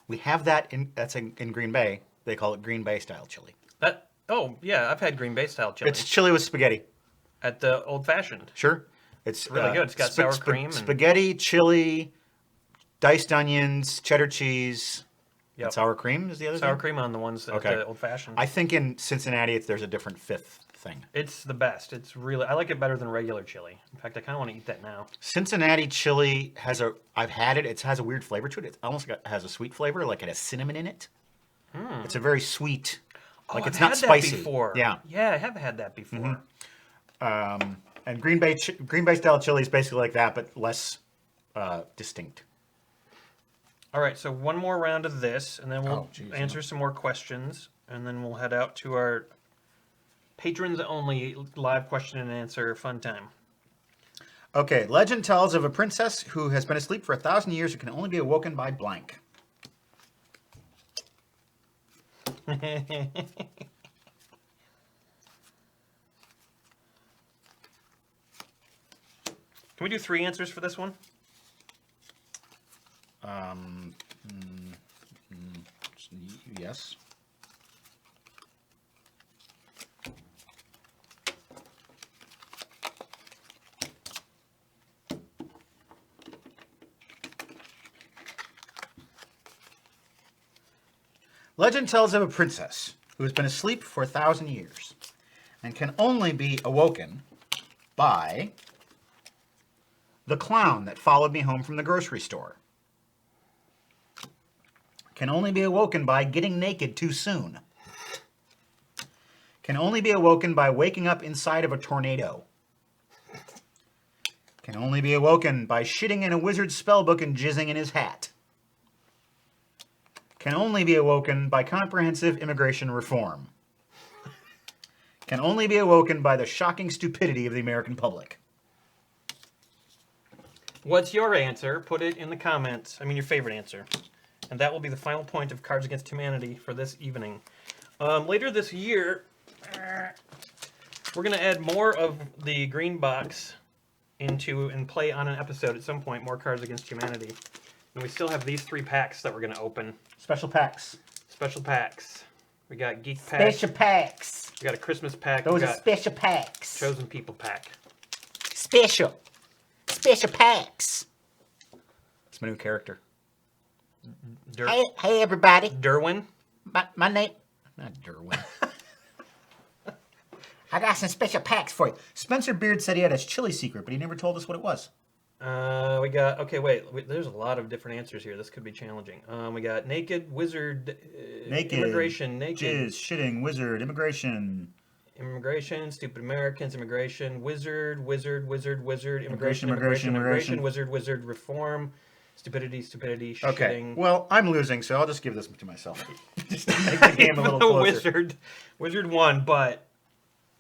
We have that that's in Green Bay. They call it Green Bay style chili. Oh, yeah. I've had Green Bay style chili. It's chili with spaghetti. At the Old Fashioned. Sure. It's really good. It's got sour cream. Spaghetti, chili, diced onions, cheddar cheese... Yep. And sour cream is the other thing? Sour cream on the ones at the Old Fashioned. I think in Cincinnati there's a different fifth thing. It's the best. It's really... I like it better than regular chili. In fact, I kind of want to eat that now. Cincinnati chili has a... I've had it. It has a weird flavor to it. It almost has a sweet flavor, like it has cinnamon in it. It's a very sweet... Like it's not spicy. Before. Yeah. Yeah, I have had that before. And Green Bay style chili is basically like that, but less distinct. All right, so one more round of this, and then we'll answer some more questions, and then we'll head out to our patrons-only live question and answer fun time. Okay, legend tells of a princess who has been asleep for 1,000 years and can only be awoken by blank. Can we do 3 answers for this one? Yes. Legend tells of a princess who has been asleep for 1,000 years and can only be awoken by the clown that followed me home from the grocery store. Can only be awoken by getting naked too soon. Can only be awoken by waking up inside of a tornado. Can only be awoken by shitting in a wizard's spellbook and jizzing in his hat. Can only be awoken by comprehensive immigration reform. Can only be awoken by the shocking stupidity of the American public. What's your answer? Put it in the comments. I mean, your favorite answer. And that will be the final point of Cards Against Humanity for this evening. Later this year, we're going to add more of the green box into and play on an episode at some point, more Cards Against Humanity. And we still have these 3 packs that we're going to open. Special packs. Special packs. We got Geek Pack. Special packs. We got a Christmas pack. Those are special packs. Chosen People pack. Special. Special packs. It's my new character. Hey everybody. Derwin. My name... Not Derwin. I got some special packs for you. Spencer Beard said he had a chili secret, but he never told us what it was. We got... Okay, wait. There's a lot of different answers here. This could be challenging. We got naked, wizard, Naked. immigration, naked. Jizz, shitting, wizard, immigration. Immigration, stupid Americans, immigration, wizard, immigration, Immigration. wizard, reform, stupidity, Okay, shitting. well, I'm losing, so I'll just give this to myself. Just to make the game a little closer. Wizard won, but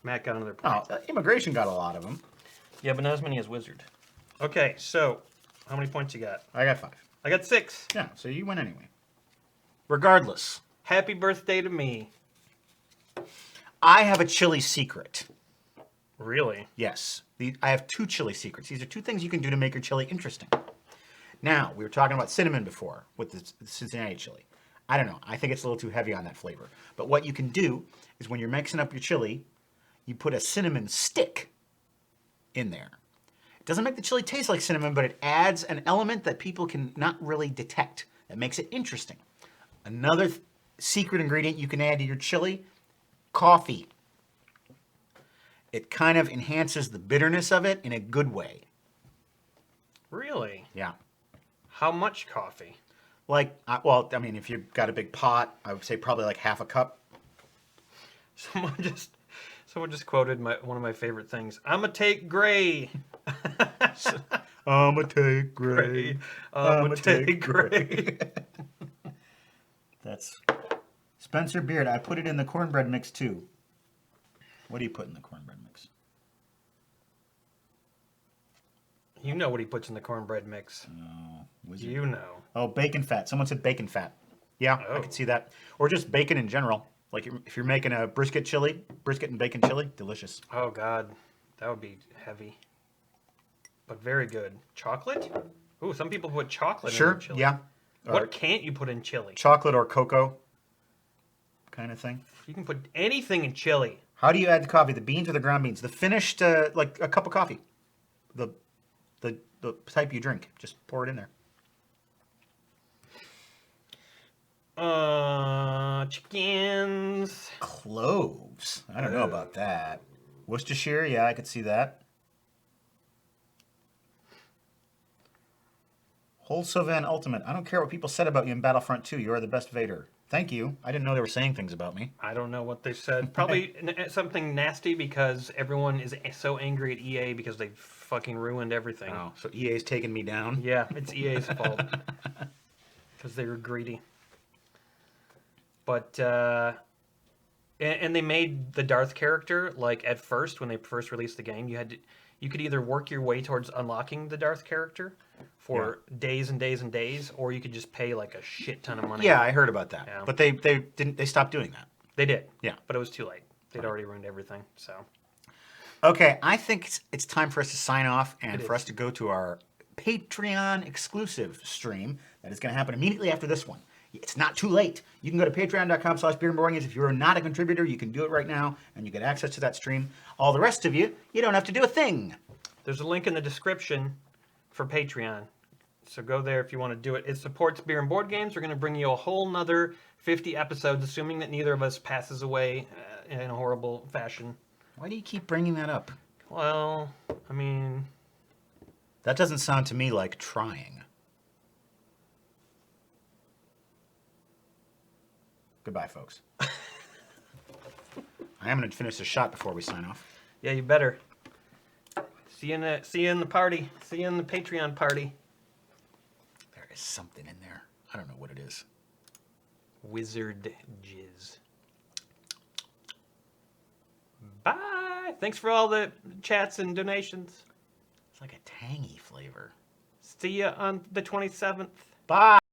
Matt got another point. Oh, immigration got a lot of them. Yeah, but not as many as wizard. Okay, so how many points you got? I got 5. I got 6. Yeah, so you win anyway. Regardless, Happy birthday to me. I have a chili secret. Really? Yes. I have 2 chili secrets. These are 2 things you can do to make your chili interesting. Now, we were talking about cinnamon before with the Cincinnati chili. I don't know. I think it's a little too heavy on that flavor. But what you can do is when you're mixing up your chili, you put a cinnamon stick in there. It doesn't make the chili taste like cinnamon, but it adds an element that people can not really detect. That makes it interesting. Another secret ingredient you can add to your chili, coffee. It kind of enhances the bitterness of it in a good way. Really? Yeah. How much coffee? Like, well, I mean, if you've got a big pot, I would say probably like half a cup. Someone just quoted one of my favorite things. I'ma take gray. I'ma take gray. I'ma take gray. That's Spencer Beard. I put it in the cornbread mix too. What do you put in the cornbread mix? You know what he puts in the cornbread mix. Oh, wizard. You know. Oh, bacon fat. Someone said bacon fat. Yeah, I Oh. could see that. Or just bacon in general. Like if you're making a brisket and bacon chili, delicious. Oh God, that would be heavy, but very good. Chocolate? Ooh, some people put chocolate in Sure, their chili. yeah. What Or can't you put in chili? chocolate or cocoa kind of thing. You can put anything in chili. How do you add the coffee? The beans or the ground beans? The finished, like a cup of coffee. The type you drink. Just pour it in there. Chickens. Cloves. I don't know about that. Worcestershire, yeah, I could see that. Whole Sylvan Ultimate. I don't care what people said about you in Battlefront 2. You are the best Vader. Thank you. I didn't know they were saying things about me. I don't know what they said. Probably something nasty because everyone is so angry at EA because they fucking ruined everything. Oh, so EA's taking me down? Yeah, it's EA's fault because they were greedy. But and they made the Darth character like at first when they first released the game, you could either work your way towards unlocking the Darth character for days and days and days, or you could just pay like a shit ton of money. Yeah, I heard about that. Yeah. But they stopped doing that. They did. Yeah. But it was too late. They'd already ruined everything. So Okay, I think it's time for us to sign off and It for is. us to go to our Patreon exclusive stream that is going to happen immediately after this one. It's not too late. You can go to patreon.com/beerandboardgames. If you're not a contributor, you can do it right now and you get access to that stream. All the rest of you don't have to do a thing. there's a link in the description for Patreon. So go there if you want to do it. It supports Beer and Board Games. We're going to bring you a whole nother 50 episodes, assuming that neither of us passes away in a horrible fashion. Why do you keep bringing that up? Well, I mean, That doesn't sound to me like trying. Goodbye, folks. I am going to finish the shot before we sign off. yeah, you better. See you in the party. See you in the Patreon party. There is something in there. I don't know what it is. Wizard jizz. Bye. Thanks for all the chats and donations. It's like a tangy flavor. See you on the 27th. Bye.